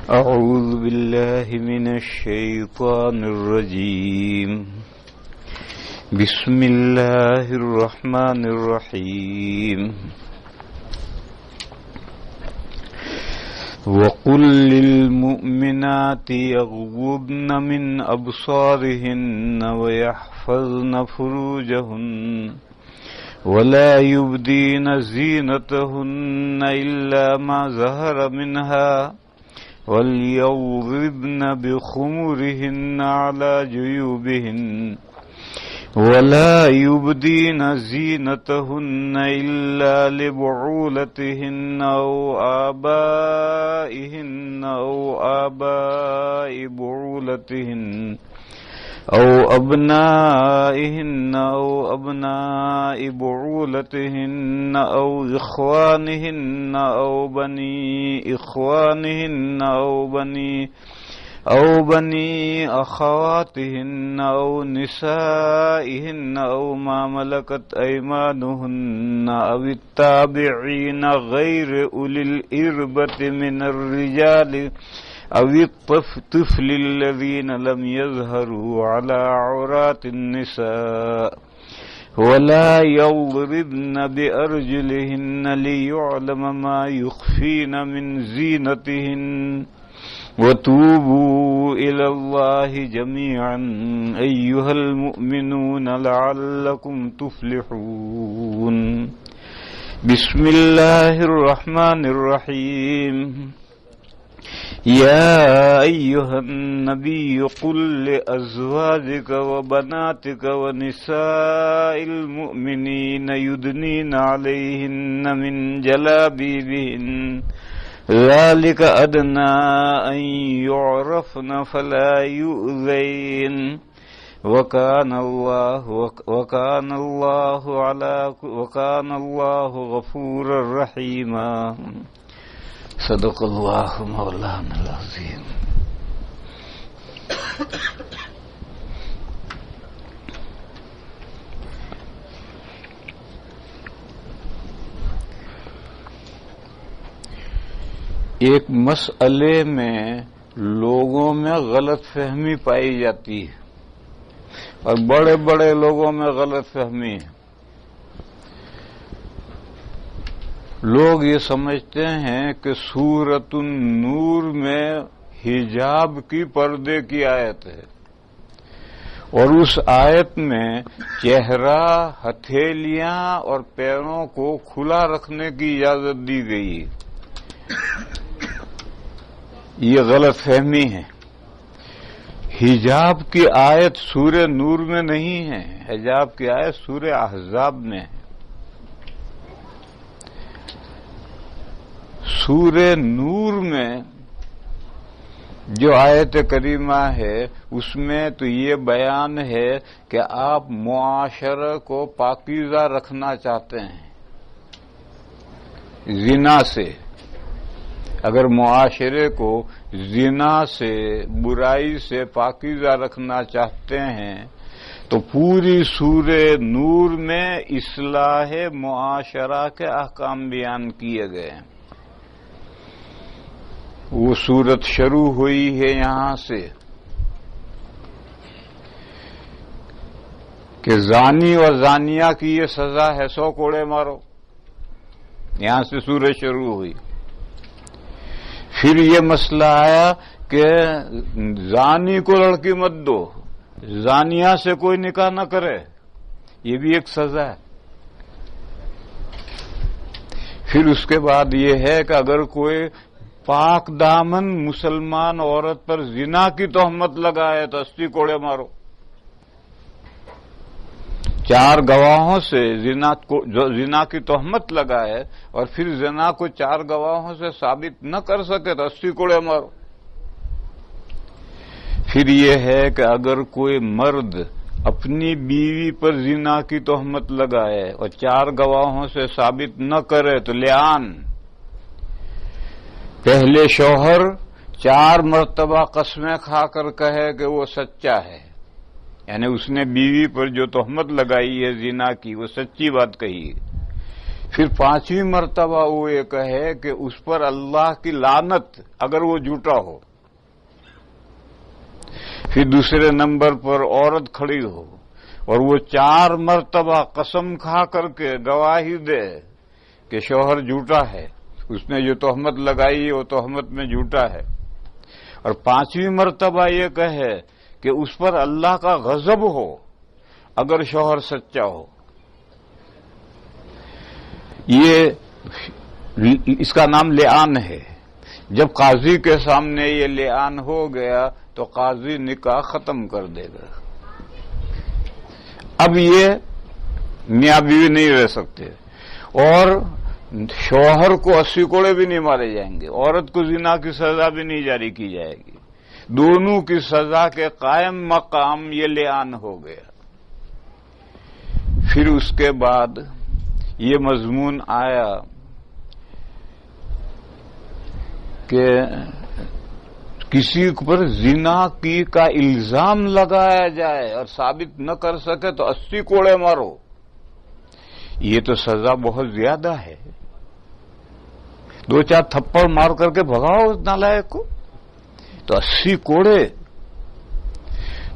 أعوذ بالله من الشيطان الرجيم. بسم الله الرحمن الرحيم. وقل للمؤمنات يغضضن من أبصارهن ويحفظن فروجهن ولا يبدين زينتهن إلا ما ظهر منها وليضربن بخمرهن على جيوبهن ولا يبدين زينتهن إلا لبعولتهن أو آبائهن أو آباء بعولتهن أو أبنائهن أو أبناء بعولتهن أو إخوانهن أو بني إخوانهن أو بني أخواتهن أو نسائهن أو ما ملكت أيمانهن أو التابعين غير أولي الإربة من الرجال أو الطفل الذين لم يظهروا على عورات النساء ولا يضربن بأرجلهن ليعلم ما يخفين من زينتهن وتوبوا إلى الله جميعا أيها المؤمنون لعلكم تفلحون. بسم الله الرحمن الرحيم. يا أيها النبي قل لأزواجك وبناتك ونساء المؤمنين يدنين عليهن من جلابيبهن ذلك أدنى أن يعرفن فلا يؤذين وكان الله غفورا رحيما. صدق اللہ مولانا العظیم. ایک مسئلے میں لوگوں میں غلط فہمی پائی جاتی ہے اور بڑے بڑے لوگوں میں غلط فہمی ہے. لوگ یہ سمجھتے ہیں کہ سورۃ النور میں حجاب کی پردے کی آیت ہے اور اس آیت میں چہرہ، ہتھیلیاں اور پیروں کو کھلا رکھنے کی اجازت دی گئی ہے. یہ غلط فہمی ہے. حجاب کی آیت سورہ نور میں نہیں ہے، حجاب کی آیت سورہ احزاب میں ہے. سورہ نور میں جو آیت کریمہ ہے اس میں تو یہ بیان ہے کہ آپ معاشرہ کو پاکیزہ رکھنا چاہتے ہیں زنا سے. اگر معاشرے کو زنا سے، برائی سے پاکیزہ رکھنا چاہتے ہیں تو پوری سورہ نور میں اصلاح معاشرہ کے احکام بیان کیے گئے ہیں. وہ صورت شروع ہوئی ہے یہاں سے کہ زانی اور زانیہ کی یہ سزا ہے 100 کوڑے مارو. یہاں سے سورت شروع ہوئی. پھر یہ مسئلہ آیا کہ زانی کو لڑکی مت دو، زانیہ سے کوئی نکاح نہ کرے، یہ بھی ایک سزا ہے. پھر اس کے بعد یہ ہے کہ اگر کوئی پاک دامن مسلمان عورت پر زنا کی تہمت لگائے تو 80 کوڑے مارو. 4 گواہوں سے زنا کی تہمت لگائے اور پھر زنا کو 4 گواہوں سے ثابت نہ کر سکے تو 80 کوڑے مارو. پھر یہ ہے کہ اگر کوئی مرد اپنی بیوی پر زنا کی تہمت لگائے اور 4 گواہوں سے ثابت نہ کرے تو لعان. پہلے شوہر 4 مرتبہ قسمیں کھا کر کہے کہ وہ سچا ہے، یعنی اس نے بیوی پر جو تہمت لگائی ہے زنا کی وہ سچی بات کہی ہے. پھر پانچویں مرتبہ وہ یہ کہے کہ اس پر اللہ کی لعنت اگر وہ جھوٹا ہو. پھر دوسرے نمبر پر عورت کھڑی ہو اور وہ 4 مرتبہ قسم کھا کر کے گواہی دے کہ شوہر جھوٹا ہے، اس نے جو تہمت لگائی وہ تہمت میں جھوٹا ہے، اور 5ویں مرتبہ یہ کہے کہ اس پر اللہ کا غضب ہو اگر شوہر سچا ہو. اس کا نام لعان ہے. جب قاضی کے سامنے یہ لعان ہو گیا تو قاضی نکاح ختم کر دے گا. اب یہ میاں بیوی نہیں رہ سکتے، اور شوہر کو 80 کوڑے بھی نہیں مارے جائیں گے، عورت کو زنا کی سزا بھی نہیں جاری کی جائے گی. دونوں کی سزا کے قائم مقام یہ لعان ہو گیا. پھر اس کے بعد یہ مضمون آیا کہ کسی پر زنا کی کا الزام لگایا جائے اور ثابت نہ کر سکے تو 80 کوڑے مارو. یہ تو سزا بہت زیادہ ہے. 2-4 تھپڑ مار کر کے بھگاؤ اس نالائق کو، تو 80 کوڑے.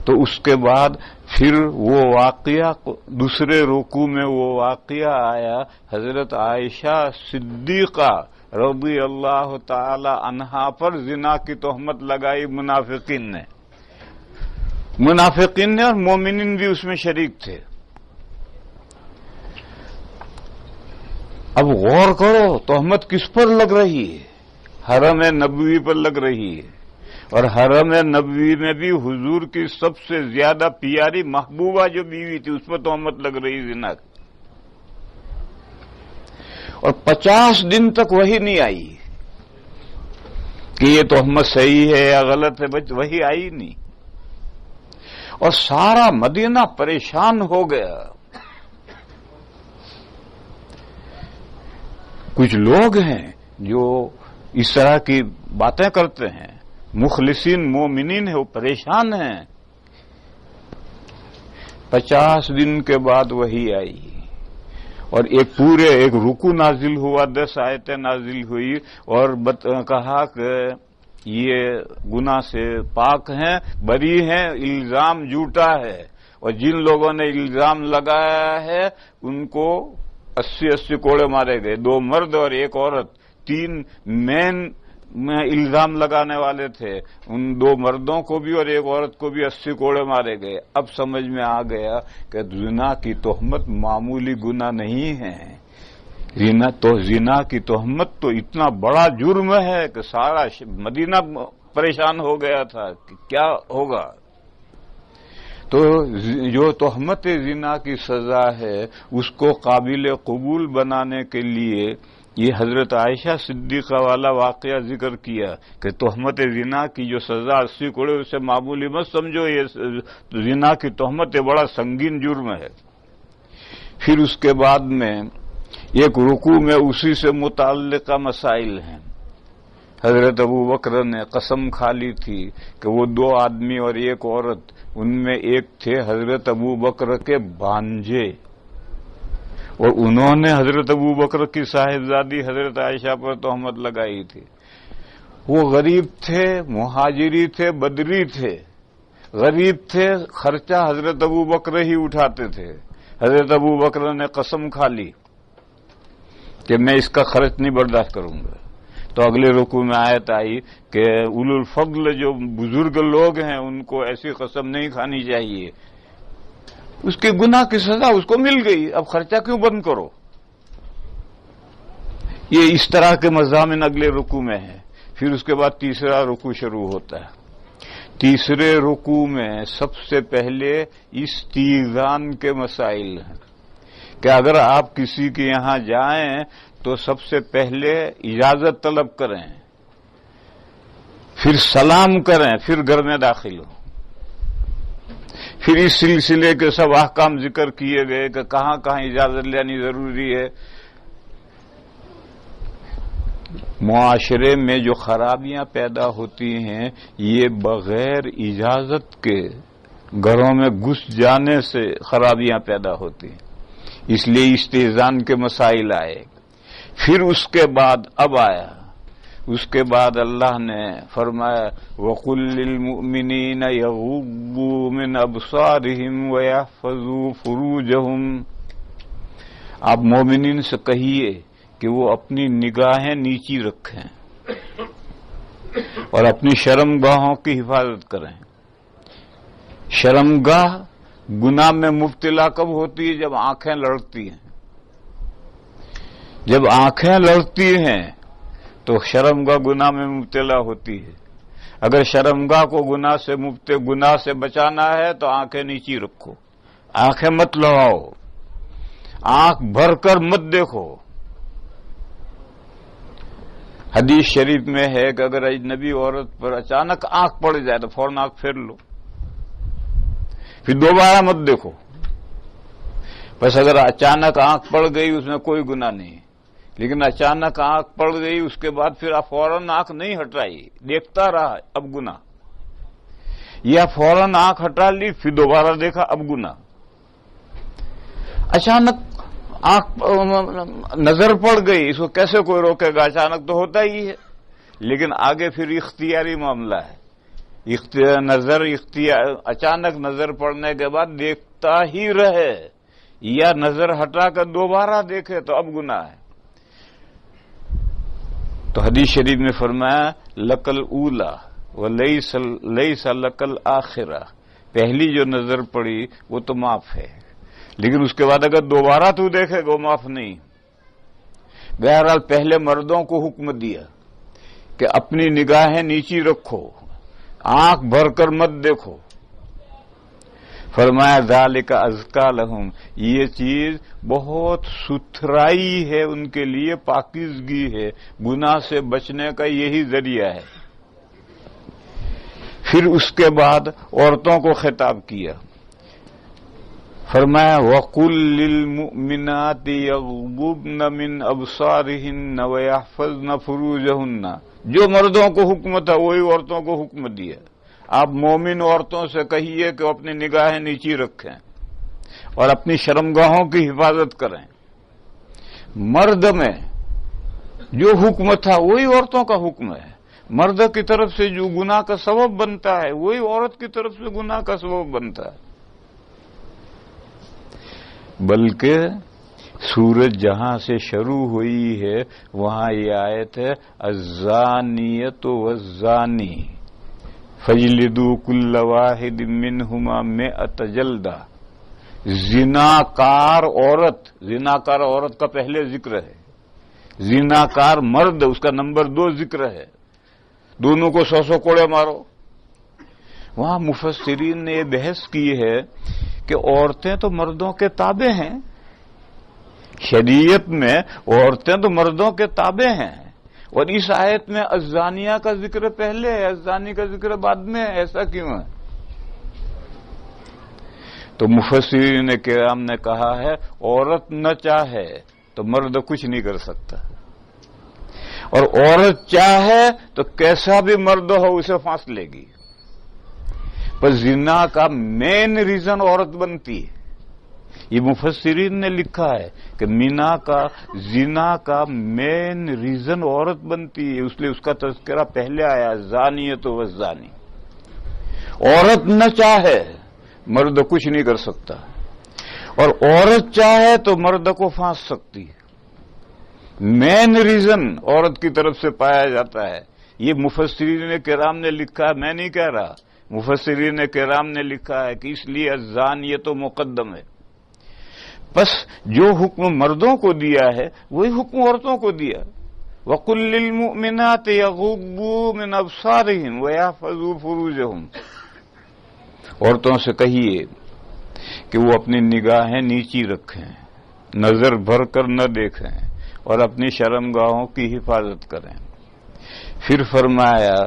تو اس کے بعد پھر وہ واقعہ دوسرے رکوع میں وہ واقعہ آیا، حضرت عائشہ صدیقہ رضی اللہ تعالی عنہا پر زنا کی تہمت لگائی منافقین نے اور مومنین بھی اس میں شریک تھے. اب غور کرو تہمت کس پر لگ رہی ہے؟ حرم نبوی پر لگ رہی ہے، اور حرم نبوی میں بھی حضور کی سب سے زیادہ پیاری محبوبہ جو بیوی تھی اس پر تہمت لگ رہی زنا کی. اور 50 دن تک وہی نہیں آئی کہ یہ تہمت صحیح ہے یا غلط ہے، وہی آئی نہیں. اور سارا مدینہ پریشان ہو گیا. کچھ لوگ ہیں جو اس طرح کی باتیں کرتے ہیں، مخلصین مومنین ہیں، وہ پریشان ہیں. 50 دن کے بعد وہی آئی اور ایک رکوع نازل ہوا، 10 آیتیں نازل ہوئی اور کہا کہ یہ گناہ سے پاک ہیں، بری ہیں، الزام جھوٹا ہے، اور جن لوگوں نے الزام لگایا ہے ان کو 80 کوڑے مارے گئے. 2 مرد اور 1 عورت، 3 مین میں الزام لگانے والے تھے، ان 2 مردوں کو بھی اور 1 عورت کو بھی 80 کوڑے مارے گئے. اب سمجھ میں آ گیا کہ زنا کی تہمت معمولی گناہ نہیں ہے. زنا کی تہمت تو اتنا بڑا جرم ہے کہ سارا مدینہ پریشان ہو گیا تھا کہ کیا ہوگا. تو جو تہمت زنا کی سزا ہے اس کو قابل قبول بنانے کے لیے یہ حضرت عائشہ صدیقہ والا واقعہ ذکر کیا کہ تہمت زنا کی جو سزا 80 کوڑے اسے معمولی مت سمجھو، یہ زنا کی تہمت بڑا سنگین جرم ہے. پھر اس کے بعد میں ایک رکوع میں اسی سے متعلقہ مسائل ہیں. حضرت ابوبکر نے قسم کھا لی تھی کہ وہ 2 آدمی اور 1 عورت، ان میں ایک تھے حضرت ابوبکر کے بھانجے، اور انہوں نے حضرت ابوبکر کی صاحبزادی حضرت عائشہ پر تہمت لگائی تھی. وہ غریب تھے، مہاجری تھے، بدری تھے. غریب تھے، خرچہ حضرت ابوبکر ہی اٹھاتے تھے. حضرت ابوبکر نے قسم کھا لی کہ میں اس کا خرچ نہیں برداشت کروں گا. تو اگلے رکوع میں آیت آئی کہ اولو الفضل جو بزرگ لوگ ہیں ان کو ایسی قسم نہیں کھانی چاہیے. اس کے گناہ کی سزا اس کو مل گئی، اب خرچہ کیوں بند کرو. یہ اس طرح کے مضامین اگلے رکوع میں ہیں. پھر اس کے بعد تیسرا رکوع شروع ہوتا ہے. تیسرے رکوع میں سب سے پہلے استئذان کے مسائل ہیں کہ اگر آپ کسی کے یہاں جائیں تو سب سے پہلے اجازت طلب کریں، پھر سلام کریں، پھر گھر میں داخل ہوں. پھر اس سلسلے کے سب احکام ذکر کیے گئے کہ کہاں کہاں اجازت لینی ضروری ہے. معاشرے میں جو خرابیاں پیدا ہوتی ہیں یہ بغیر اجازت کے گھروں میں گھس جانے سے خرابیاں پیدا ہوتی ہیں. اس لیے استحزان کے مسائل آئے. پھر اس کے بعد اب آیا، اس کے بعد اللہ نے فرمایا وَقُلْ لِلْمُؤْمِنِينَ يَغُضُّوا مِنْ أَبْصَارِهِمْ وَيَحْفَظُوا فُرُوجَهُمْ. آپ مومنین سے کہیے کہ وہ اپنی نگاہیں نیچی رکھیں اور اپنی شرمگاہوں کی حفاظت کریں. شرمگاہ گناہ میں مبتلا کب ہوتی ہے؟ جب آنکھیں لڑتی ہیں. جب آنکھیں لڑتی ہیں تو شرمگاہ گناہ میں مبتلا ہوتی ہے. اگر شرمگاہ کو گناہ سے بچانا ہے تو آنکھیں نیچی رکھو، آنکھیں مت لڑاؤ، آنکھ بھر کر مت دیکھو. حدیث شریف میں ہے کہ اگر اجنبی عورت پر اچانک آنکھ پڑ جائے تو فوراً آنکھ پھیر لو، پھر دوبارہ مت دیکھو. بس اگر اچانک آنکھ پڑ گئی اس میں کوئی گناہ نہیں، لیکن اچانک آنکھ پڑ گئی اس کے بعد پھر آپ فوراً آنکھ نہیں ہٹائی، دیکھتا رہا، اب گناہ. یا فوراً آنکھ ہٹا لی پھر دوبارہ دیکھا، اب گناہ. اچانک آنکھ نظر پڑ گئی، اس کو کیسے کوئی روکے گا؟ اچانک تو ہوتا ہی ہے. لیکن آگے پھر اختیاری معاملہ ہے. اچانک نظر پڑنے کے بعد دیکھتا ہی رہے یا نظر ہٹا کر دوبارہ دیکھے تو اب گناہ ہے. تو حدیث شریف میں فرمایا لکل اولا ولیس لکل آخرہ. پہلی جو نظر پڑی وہ تو معاف ہے، لیکن اس کے بعد اگر دوبارہ تو دیکھے گا وہ معاف نہیں. بہرحال پہلے مردوں کو حکم دیا کہ اپنی نگاہیں نیچی رکھو، آنکھ بھر کر مت دیکھو. فرمایا ذالک ازکا لہم، یہ چیز بہت ستھرائی ہے ان کے لیے، پاکیزگی ہے، گناہ سے بچنے کا یہی ذریعہ ہے. پھر اس کے بعد عورتوں کو خطاب کیا، فرمایا وَقُلْ لِلْمُؤْمِنَاتِ يَغْضُضْنَ مِنْ أَبْصَارِهِنَّ وَيَحْفَظْنَ فُرُوجَهُنَّ. جو مردوں کو حکم تھا وہی عورتوں کو حکم دیا. آپ مومن عورتوں سے کہیے کہ وہ اپنی نگاہیں نیچی رکھیں اور اپنی شرمگاہوں کی حفاظت کریں. مرد میں جو حکم تھا وہی عورتوں کا حکم ہے. مرد کی طرف سے جو گناہ کا سبب بنتا ہے وہی عورت کی طرف سے گناہ کا سبب بنتا ہے. بلکہ سورج جہاں سے شروع ہوئی ہے وہاں یہ آیت ہے الزانیۃ والزانی فجلدوا کل واحد منہما مئۃ جلدہ. زناکار عورت کا پہلے ذکر ہے، زناکار مرد اس کا نمبر 2 ذکر ہے. دونوں کو 100 کوڑے مارو. وہاں مفسرین نے یہ بحث کی ہے کہ عورتیں تو مردوں کے تابع ہیں. شریعت میں عورتیں تو مردوں کے تابع ہیں، اور اس آیت میں الزانیہ کا ذکر پہلے ہے، الزانی کا ذکر بعد میں ہے. ایسا کیوں ہے؟ تو مفسرین کرام نے کہا ہے عورت نہ چاہے تو مرد کچھ نہیں کر سکتا، اور عورت چاہے تو کیسا بھی مرد ہو اسے پھانس لے گی. پر زنا کا مین ریزن عورت بنتی ہے. یہ مفسرین نے لکھا ہے کہ زنا کا مین ریزن عورت بنتی ہے، اس لیے اس کا تذکرہ پہلے آیا زانیۃ والزانی. عورت نہ چاہے مرد کچھ نہیں کر سکتا، اور عورت چاہے تو مرد کو پھانس سکتی ہے. مین ریزن عورت کی طرف سے پایا جاتا ہے. یہ مفسرین کرام نے لکھا ہے، میں نہیں کہہ رہا. مفسرین کرام نے لکھا ہے کہ اس لیے الزانیۃ مقدم ہے. بس جو حکم مردوں کو دیا ہے وہی حکم عورتوں کو دیا. وَقُلْ لِلْمُؤْمِنَاتِ يَغُضُّوا مِنْ أَبْصَارِهِمْ وَيَحْفَظُوا فُرُوجَهُمْ. عورتوں سے کہیے کہ وہ اپنی نگاہیں نیچی رکھیں، نظر بھر کر نہ دیکھیں، اور اپنی شرمگاہوں کی حفاظت کریں. پھر فرمایا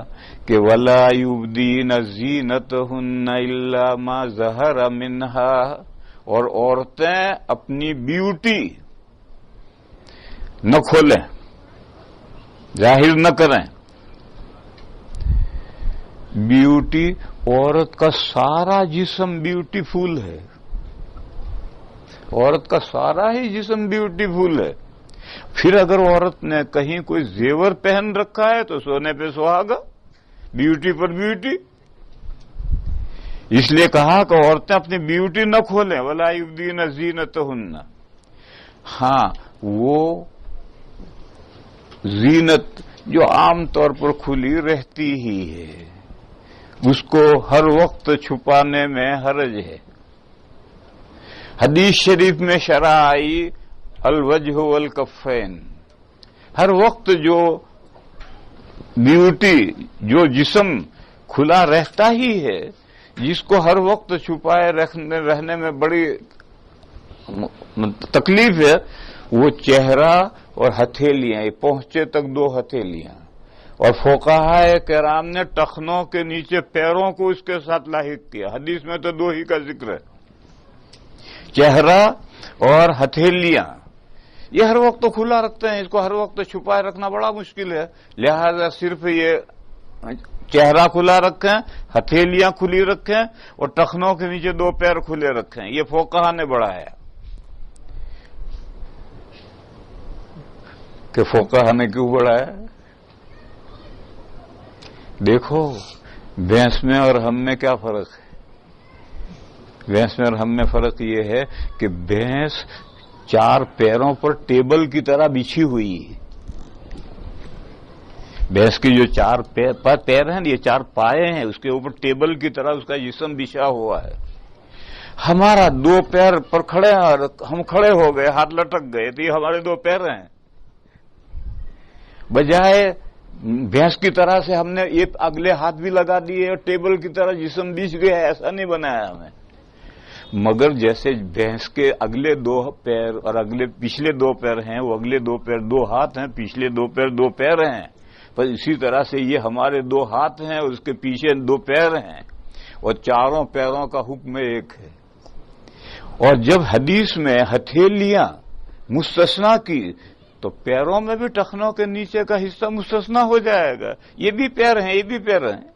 کہ وَلَا يُبْدِينَ زِينَتَهُنَّ إِلَّا مَا ظَهَرَ مِنْهَا. اور عورتیں اپنی بیوٹی نہ کھولیں، ظاہر نہ کریں. بیوٹی، عورت کا سارا جسم بیوٹیفل ہے. عورت کا سارا ہی جسم بیوٹیفل ہے. پھر اگر عورت نے کہیں کوئی زیور پہن رکھا ہے تو سونے پہ سہاگا، بیوٹی پر بیوٹی. اس لیے کہا کہ عورتیں اپنی بیوٹی نہ کھولیں، وَلَا يُبْدِينَ زِينَتَهُنَّ. ہاں وہ زینت جو عام طور پر کھلی رہتی ہی ہے، اس کو ہر وقت چھپانے میں حرج ہے. حدیث شریف میں شرح آئی الوجہ والکفین. ہر وقت جو بیوٹی، جو جسم کھلا رہتا ہی ہے، جس کو ہر وقت چھپائے رہنے میں بڑی تکلیف ہے، وہ چہرہ اور ہتھیلیاں، پہنچے تک 2 ہتھیلیاں. اور فقہائے کرام نے ٹخنوں کے نیچے پیروں کو اس کے ساتھ لاحق کیا. حدیث میں تو 2 ہی کا ذکر ہے، چہرہ اور ہتھیلیاں. یہ ہر وقت کھلا رکھتے ہیں، اس کو ہر وقت چھپائے رکھنا بڑا مشکل ہے. لہذا صرف یہ چہرہ کھلا رکھیں، ہتھیلیاں کھلی رکھیں اور ٹخنوں کے نیچے 2 پیر کھلے رکھیں. یہ فقہا نے بڑھایا. کہ فقہا نے کیوں بڑھایا؟ دیکھو بھینس میں اور ہم میں کیا فرق ہے. بھینس میں اور ہم میں فرق یہ ہے کہ بھینس 4 پیروں پر ٹیبل کی طرح بچھی ہوئی ہے. بھینس کی جو 4 پیر ہیں، یہ 4 پائے ہیں، اس کے اوپر ٹیبل کی طرح اس کا جسم بچھا ہوا ہے. ہمارا 2 پیر پر کھڑے ہیں اور ہم کھڑے ہو گئے، ہاتھ لٹک گئے، تو یہ ہمارے 2 پیر ہیں. بجائے بھینس کی طرح سے ہم نے یہ اگلے ہاتھ بھی لگا دیے اور ٹیبل کی طرح جسم بچھ گیا. ایسا نہیں بنایا ہمیں. مگر جیسے بھینس کے اگلے 2 پیر اور پچھلے 2 پیر ہیں، وہ اگلے 2 پیر 2 ہاتھ ہیں، پچھلے 2 پیر 2 پیر ہیں، بس اسی طرح سے یہ ہمارے 2 ہاتھ ہیں اور اس کے پیچھے 2 پیر ہیں، اور چاروں پیروں کا حکم ایک ہے. اور جب حدیث میں ہتھیلیاں مستثنا کی تو پیروں میں بھی ٹخنوں کے نیچے کا حصہ مستثنا ہو جائے گا. یہ بھی پیر ہیں، یہ بھی پیر ہیں.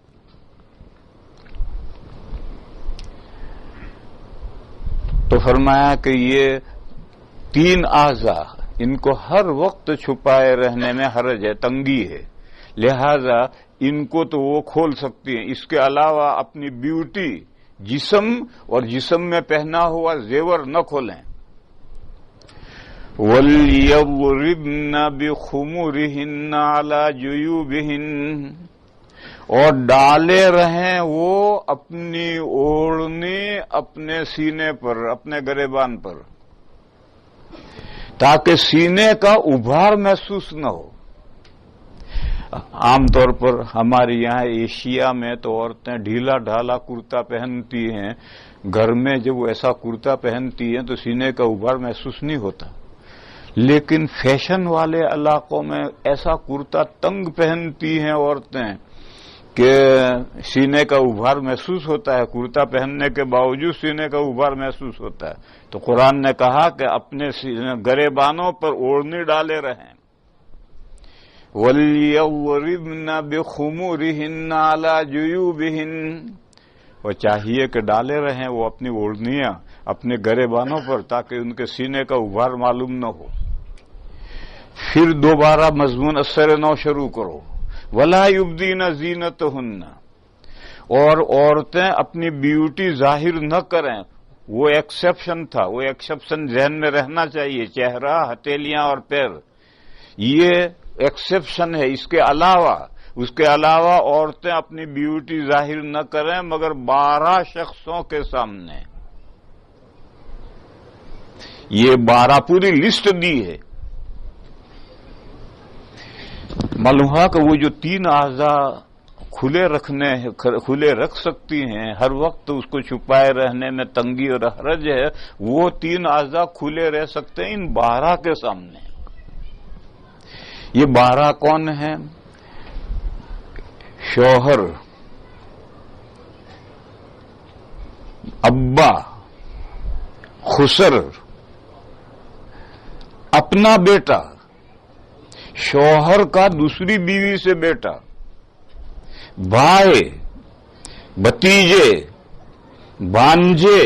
تو فرمایا کہ یہ 3 اعضاء، ان کو ہر وقت چھپائے رہنے میں حرج ہے، تنگی ہے. لہذا ان کو تو وہ کھول سکتی ہیں. اس کے علاوہ اپنی بیوٹی، جسم اور جسم میں پہنا ہوا زیور نہ کھولیں. وَلْيَضْرِبْنَ بِخُمُرِهِنَّ عَلَى جُيُوبِهِنَّ، اور ڈالے رہیں وہ اپنی اوڑھنی اپنے سینے پر، اپنے گریبان پر، تاکہ سینے کا ابھار محسوس نہ ہو. عام طور پر ہمارے یہاں ایشیا میں تو عورتیں ڈھیلا ڈھالا کرتا پہنتی ہیں. گھر میں جب وہ ایسا کرتا پہنتی ہیں تو سینے کا ابھار محسوس نہیں ہوتا. لیکن فیشن والے علاقوں میں ایسا کرتا تنگ پہنتی ہیں عورتیں کہ سینے کا ابھار محسوس ہوتا ہے. کرتا پہننے کے باوجود سینے کا ابھار محسوس ہوتا ہے. تو قرآن نے کہا کہ اپنے گریبانوں پر اوڑھنی ڈالے رہیں. وَلْيَضْرِبْنَ بِخُمُرِهِنَّ عَلَى جُيُوبِهِنَّ، اور چاہیے کہ ڈالے رہیں وہ اپنی اوڑھنیاں اپنے گریبانوں پر، تاکہ ان کے سینے کا ابھار معلوم نہ ہو. پھر دوبارہ مضمون اثر نو شروع کرو. وَلَا يُبْدِينَ زِينَتَهُنَّ، اور عورتیں اپنی بیوٹی ظاہر نہ کریں. وہ ایکسیپشن تھا، وہ ایکسیپشن ذہن میں رہنا چاہیے. چہرہ، ہتھیلیاں اور پیر، یہ ایکسیپشن ہے. اس کے علاوہ عورتیں اپنی بیوٹی ظاہر نہ کریں مگر 12 شخصوں کے سامنے. یہ 12 پوری لسٹ دی ہے. معلوم ہوا کہ وہ جو 3 اعضاء کھلے رکھ سکتی ہیں، ہر وقت اس کو چھپائے رہنے میں تنگی اور حرج ہے، وہ 3 اعضاء کھلے رہ سکتے ہیں ان 12 کے سامنے. یہ 12 کون ہیں؟ شوہر، ابا، خسر، اپنا بیٹا، شوہر کا دوسری بیوی سے بیٹا، بھائی، بھتیجے، بھانجے،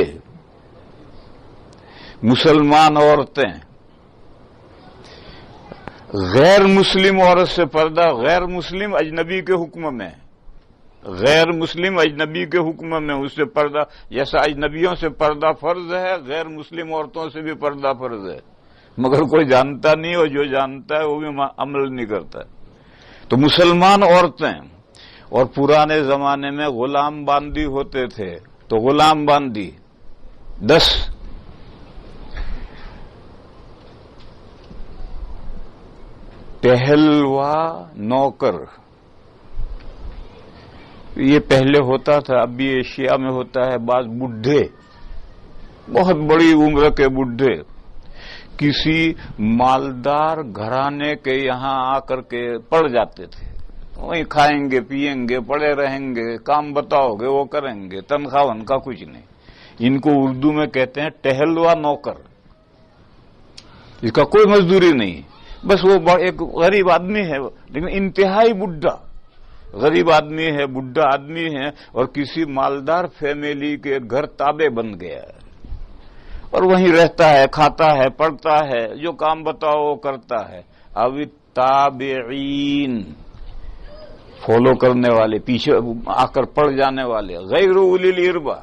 مسلمان عورتیں غیر مسلم عورت سے پردہ، غیر مسلم اجنبی کے حکم میں، غیر مسلم اجنبی کے حکم میں اس سے پردہ، جیسا اجنبیوں سے پردہ فرض ہے، غیر مسلم عورتوں سے بھی پردہ فرض ہے، مگر کوئی جانتا نہیں، اور جو جانتا ہے وہ بھی عمل نہیں کرتا ہے۔ تو مسلمان عورتیں، اور پرانے زمانے میں غلام باندی ہوتے تھے، تو غلام باندی 10 پہلوا نوکر، یہ پہلے ہوتا تھا، اب بھی ایشیا میں ہوتا ہے۔ بعض بڈھے، بہت بڑی عمر کے بڈھے کسی مالدار گھرانے کے یہاں آ کر کے پڑ جاتے تھے، وہیں کھائیں گے پیئیں گے پڑے رہیں گے، کام بتاؤ گے وہ کریں گے، تنخواہ ان کا کچھ نہیں۔ ان کو اردو میں کہتے ہیں ٹہلوا نوکر، اس کا کوئی مزدوری نہیں، بس وہ ایک غریب آدمی ہے، لیکن انتہائی بڈھا غریب آدمی ہے، بڈھا آدمی ہے، اور کسی مالدار فیملی کے گھر تابع بن گیا ہے، اور وہیں رہتا ہے، کھاتا ہے، پڑھتا ہے، جو کام بتاؤ وہ کرتا ہے۔ اب تابعین، فالو کرنے والے، پیچھے آ کر پڑ جانے والے، غیر اولی الاربا،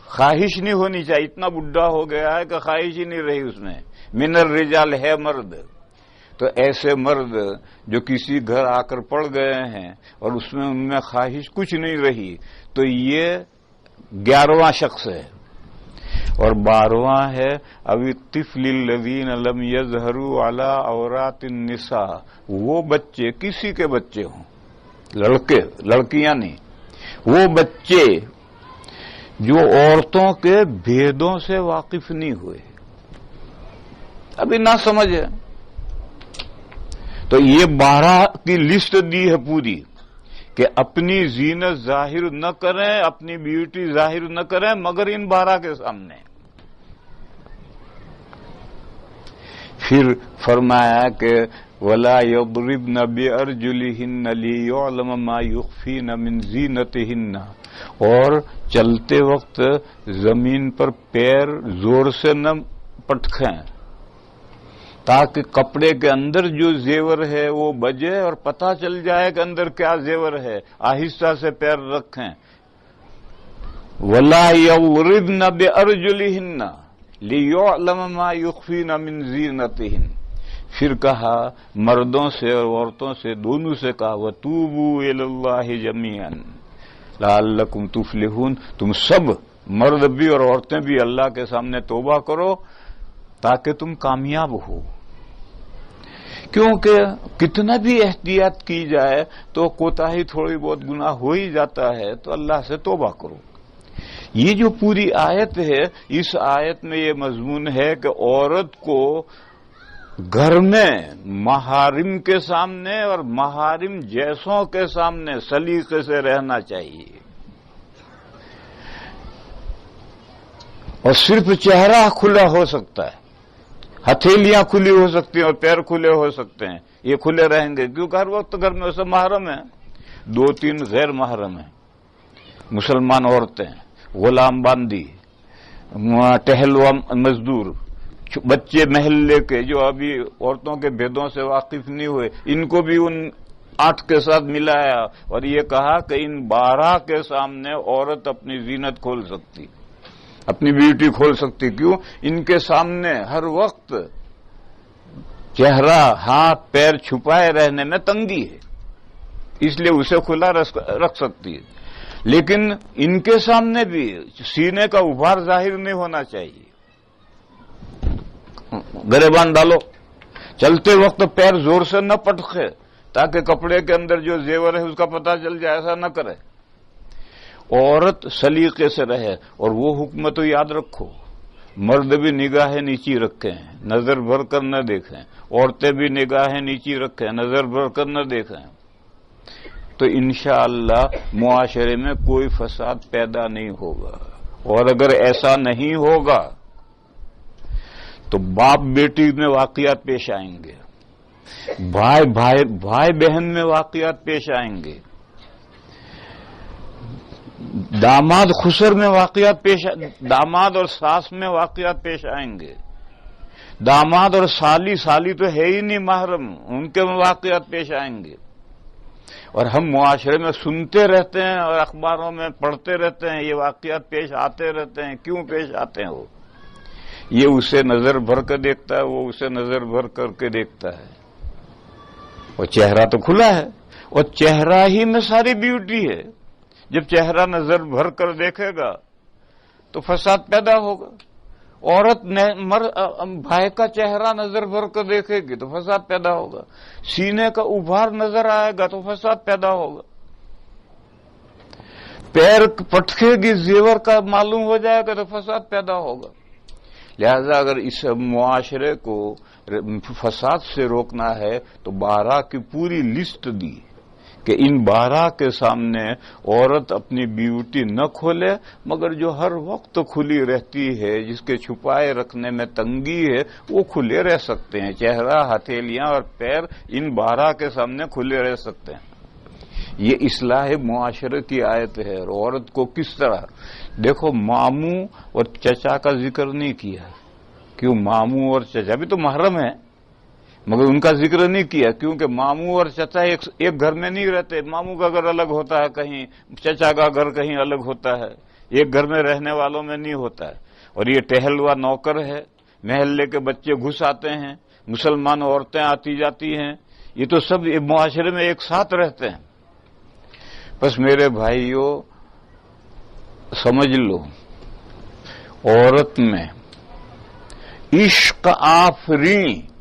خواہش نہیں ہونی چاہیے، اتنا بڈھا ہو گیا ہے کہ خواہش ہی نہیں رہی اس میں، من الرجال ہے مرد۔ تو ایسے مرد جو کسی گھر آ کر پڑ گئے ہیں اور اس میں ان میں خواہش کچھ نہیں رہی، تو یہ 11واں شخص ہے۔ اور 12واں ہے ابھی الطفل الذین لم یظہروا علی عورات النساء، وہ بچے، کسی کے بچے ہوں، لڑکے لڑکیاں نہیں، وہ بچے جو عورتوں کے بھیدوں سے واقف نہیں ہوئے، ابھی نہ سمجھے۔ تو یہ 12 کی لسٹ دی ہے پوری کہ اپنی زینت ظاہر نہ کریں، اپنی بیوٹی ظاہر نہ کریں مگر ان 12 کے سامنے۔ پھر فرمایا کہ وَلَا يَضْرِبْنَ بِأَرْجُلِهِنَّ لِيُعْلَمَ مَا يُخْفِينَ مِنْ زِينَتِهِنَّ، اور چلتے وقت زمین پر پیر زور سے نہ پٹکیں، تاکہ کپڑے کے اندر جو زیور ہے وہ بجے اور پتہ چل جائے کہ اندر کیا زیور ہے، آہستہ سے پیر رکھیں۔ وَلَا يَضْرِبْنَ بِأَرْجُلِهِنَّ لِيُعْلَمَ مَا يُخْفِينَ مِنْ زِينَتِهِنَّ۔ پھر کہا مردوں سے اور عورتوں سے، دونوں سے کہا وَتُوبُوا إِلَى اللَّهِ جَمِيعًا لَعَلَّكُمْ تُفْلِحُونَ، تم سب، مرد بھی اور عورتیں بھی، اللہ کے سامنے توبہ کرو تاکہ تم کامیاب ہو۔ کیونکہ کتنا بھی احتیاط کی جائے تو کوتاہی تھوڑی بہت گناہ ہو ہی جاتا ہے، تو اللہ سے توبہ کرو۔ یہ جو پوری آیت ہے، اس آیت میں یہ مضمون ہے کہ عورت کو گھر میں محارم کے سامنے اور محارم جیسوں کے سامنے سلیقے سے رہنا چاہیے، اور صرف چہرہ کھلا ہو سکتا ہے، ہتھیلیاں کھلی ہو سکتی ہیں اور پیر کھلے ہو سکتے ہیں، یہ کھلے رہیں گے کیونکہ ہر وقت گھر میں اسے محرم ہیں، 2-3 غیر محرم ہیں، مسلمان عورتیں، غلام باندی، ٹہلوا مزدور، بچے محلے کے جو ابھی عورتوں کے بھیدوں سے واقف نہیں ہوئے، ان کو بھی ان 8 کے ساتھ ملایا، اور یہ کہا کہ ان 12 کے سامنے عورت اپنی زینت کھول سکتی، اپنی بیوٹی کھول سکتی۔ کیوں؟ ان کے سامنے ہر وقت چہرہ، ہاتھ، پیر چھپائے رہنے میں تنگی ہے، اس لیے اسے کھلا رکھ سکتی ہے، لیکن ان کے سامنے بھی سینے کا ابھار ظاہر نہیں ہونا چاہیے۔ گریبان ڈالو، چلتے وقت پیر زور سے نہ پٹکے تاکہ کپڑے کے اندر جو زیور ہے اس کا پتہ چل جائے، ایسا نہ کرے۔ عورت سلیقے سے رہے، اور وہ حکم تو یاد رکھو، مرد بھی نگاہیں نیچی رکھیں، نظر بھر کر نہ دیکھیں، عورتیں بھی نگاہیں نیچی رکھیں، نظر بھر کر نہ دیکھیں، تو انشاءاللہ معاشرے میں کوئی فساد پیدا نہیں ہوگا۔ اور اگر ایسا نہیں ہوگا تو باپ بیٹی میں واقعات پیش آئیں گے، بھائی بہن میں واقعات پیش آئیں گے، داماد خسر میں واقعات داماد اور ساس میں واقعات پیش آئیں گے. داماد اور سالی تو ہے ہی نہیں محرم، ان کے واقعات پیش آئیں گے. اور ہم معاشرے میں سنتے رہتے ہیں اور اخباروں میں پڑھتے رہتے ہیں، یہ واقعات پیش آتے رہتے ہیں. کیوں پیش آتے ہیں؟ وہ یہ اسے نظر بھر کر دیکھتا ہے، وہ اسے نظر بھر کر کے دیکھتا ہے. اور چہرہ تو کھلا ہے، اور چہرہ ہی میں ساری بیوٹی ہے. جب چہرہ نظر بھر کر دیکھے گا تو فساد پیدا ہوگا. عورت بھائی کا چہرہ نظر بھر کر دیکھے گی تو فساد پیدا ہوگا. سینے کا ابھار نظر آئے گا تو فساد پیدا ہوگا. پیر پٹکے گی زیور کا معلوم ہو جائے گا تو فساد پیدا ہوگا. لہذا اگر اس معاشرے کو فساد سے روکنا ہے تو 12 کی پوری لسٹ دی کہ ان 12 کے سامنے عورت اپنی بیوٹی نہ کھولے، مگر جو ہر وقت کھلی رہتی ہے، جس کے چھپائے رکھنے میں تنگی ہے، وہ کھلے رہ سکتے ہیں. چہرہ، ہتھیلیاں اور پیر ان 12 کے سامنے کھلے رہ سکتے ہیں. یہ اصلاح معاشرے کی آیت ہے. اور عورت کو کس طرح دیکھو، ماموں اور چچا کا ذکر نہیں کیا. کیوں؟ ماموں اور چچا بھی تو محرم ہے، مگر ان کا ذکر نہیں کیا کیونکہ ماموں اور چچا ایک گھر میں نہیں رہتے. ماموں کا گھر الگ ہوتا ہے کہیں، چچا کا گھر کہیں الگ ہوتا ہے، ایک گھر میں رہنے والوں میں نہیں ہوتا ہے. اور یہ ٹہلوا نوکر ہے، محلے کے بچے گھس آتے ہیں، مسلمان عورتیں آتی جاتی ہیں، یہ تو سب معاشرے میں ایک ساتھ رہتے ہیں. بس میرے بھائیوں سمجھ لو، عورت میں عشق آفریں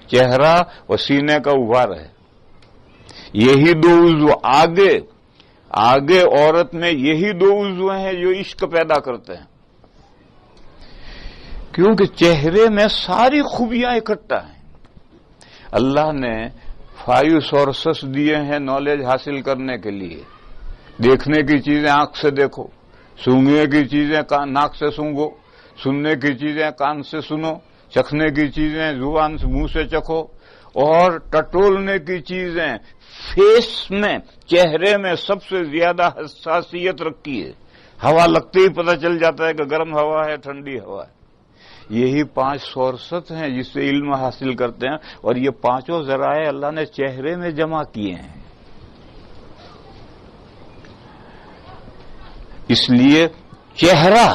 چہرہ اور سینے کا ابھار ہے. یہی 2 عضو آگے عورت میں یہی 2 عضو ہیں جو عشق پیدا کرتے ہیں. کیونکہ چہرے میں ساری خوبیاں اکٹھا ہیں. اللہ نے 5 سورسز دیے ہیں نالج حاصل کرنے کے لیے. دیکھنے کی چیزیں آنکھ سے دیکھو، سونگنے کی چیزیں ناک سے سونگو، سننے کی چیزیں کان سے سنو، چکھنے کی چیزیں زبان سے منہ سے چکھو، اور ٹٹولنے کی چیزیں فیس میں، چہرے میں سب سے زیادہ حساسیت رکھی ہے. ہوا لگتے ہی پتہ چل جاتا ہے کہ گرم ہوا ہے ٹھنڈی ہوا ہے. یہی 5 سورسز ہیں جس سے علم حاصل کرتے ہیں. اور یہ 5 ذرائع اللہ نے چہرے میں جمع کیے ہیں. اس لیے چہرہ،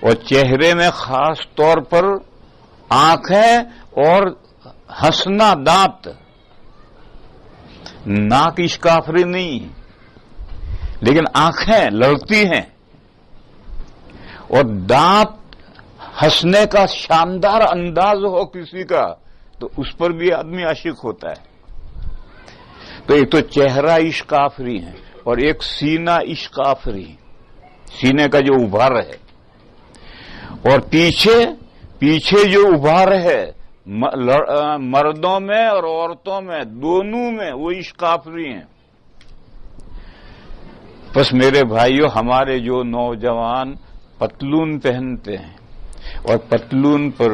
اور چہرے میں خاص طور پر آنکھیں اور ہنسنا، دانت. ناک عشق آفری نہیں، لیکن آنکھیں لڑتی ہیں، اور دانت ہنسنے کا شاندار انداز ہو کسی کا تو اس پر بھی آدمی عاشق ہوتا ہے. تو ایک تو چہرہ عشق آفری ہے، اور ایک سینہ عشق آفری، سینے کا جو ابھار ہے. اور پیچھے جو ابھار ہے مردوں میں اور عورتوں میں، دونوں میں وہ عشق آفری ہیں. بس میرے بھائیوں، ہمارے جو نوجوان پتلون پہنتے ہیں اور پتلون پر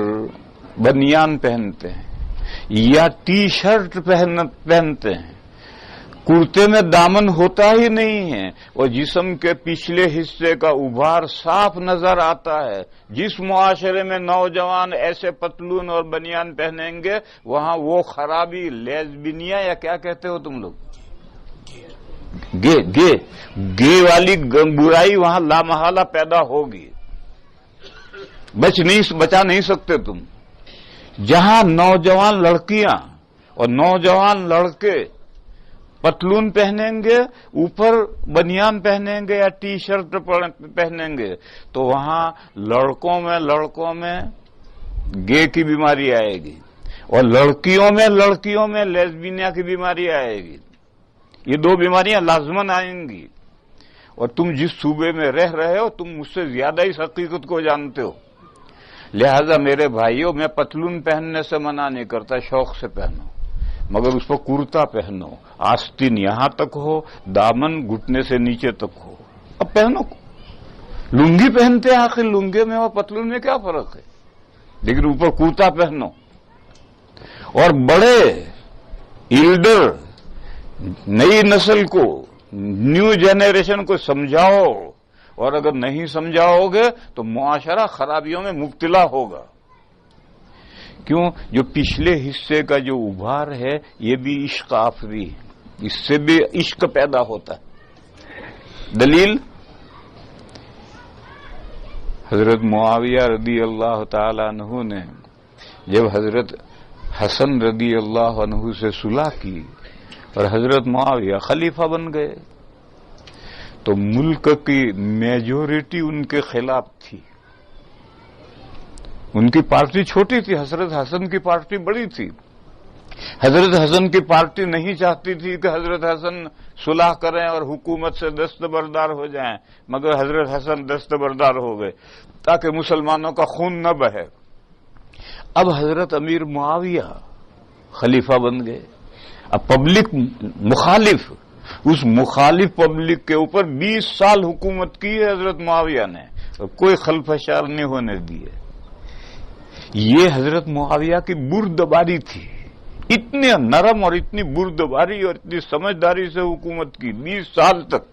بنیان پہنتے ہیں یا ٹی شرٹ پہنتے ہیں، کرتے میں دامن ہوتا ہی نہیں ہے، اور جسم کے پچھلے حصے کا ابھار صاف نظر آتا ہے. جس معاشرے میں نوجوان ایسے پتلون اور بنیان پہنیں گے، وہاں وہ خرابی، لیزبینیا یا کیا کہتے ہو تم لوگ، گے والی برائی وہاں لامحالہ پیدا ہوگی. بچا نہیں سکتے تم. جہاں نوجوان لڑکیاں اور نوجوان لڑکے پتلون پہنیں گے، اوپر بنیان پہنیں گے یا ٹی شرٹ پہنیں گے، تو وہاں لڑکوں میں گے کی بیماری آئے گی، اور لڑکیوں میں لیزبینیا کی بیماری آئے گی. یہ 2 بیماریاں لازماً آئیں گی. اور تم جس صوبے میں رہ رہے ہو، تم مجھ سے زیادہ اس حقیقت کو جانتے ہو. لہذا میرے بھائیوں، میں پتلون پہننے سے منع نہیں کرتا، شوق سے پہنو، مگر اس پر کرتا پہنو، آستین یہاں تک ہو، دامن گھٹنے سے نیچے تک ہو. اب پہنو. لنگی پہنتے ہیں، آخر لنگے میں اور پتلون میں کیا فرق ہے؟ لیکن اوپر کرتا پہنو. اور بڑے ایلڈر، نئی نسل کو، نیو جنریشن کو سمجھاؤ اور اگر نہیں سمجھاؤ گے تو معاشرہ خرابیوں میں مبتلا ہوگا. کیوں؟ جو پچھلے حصے کا جو ابھار ہے یہ بھی عشق آفری ہے، اس سے بھی عشق پیدا ہوتا ہے. دلیل حضرت معاویہ رضی اللہ تعالی عنہ نے جب حضرت حسن رضی اللہ عنہ سے صلح کی اور حضرت معاویہ خلیفہ بن گئے تو ملک کی میجورٹی ان کے خلاف تھی. ان کی پارٹی چھوٹی تھی، حضرت حسن کی پارٹی بڑی تھی. حضرت حسن کی پارٹی نہیں چاہتی تھی کہ حضرت حسن صلح کریں اور حکومت سے دستبردار ہو جائیں، مگر حضرت حسن دستبردار ہو گئے تاکہ مسلمانوں کا خون نہ بہے. اب حضرت امیر معاویہ خلیفہ بن گئے. اب پبلک مخالف، اس مخالف پبلک کے اوپر 20 سال حکومت کی ہے حضرت معاویہ نے اور کوئی خلفشار نہیں ہونے دیے. یہ حضرت معاویہ کی بردباری تھی، اتنی نرم اور اتنی بردباری اور اتنی سمجھداری سے حکومت کی 20 سال تک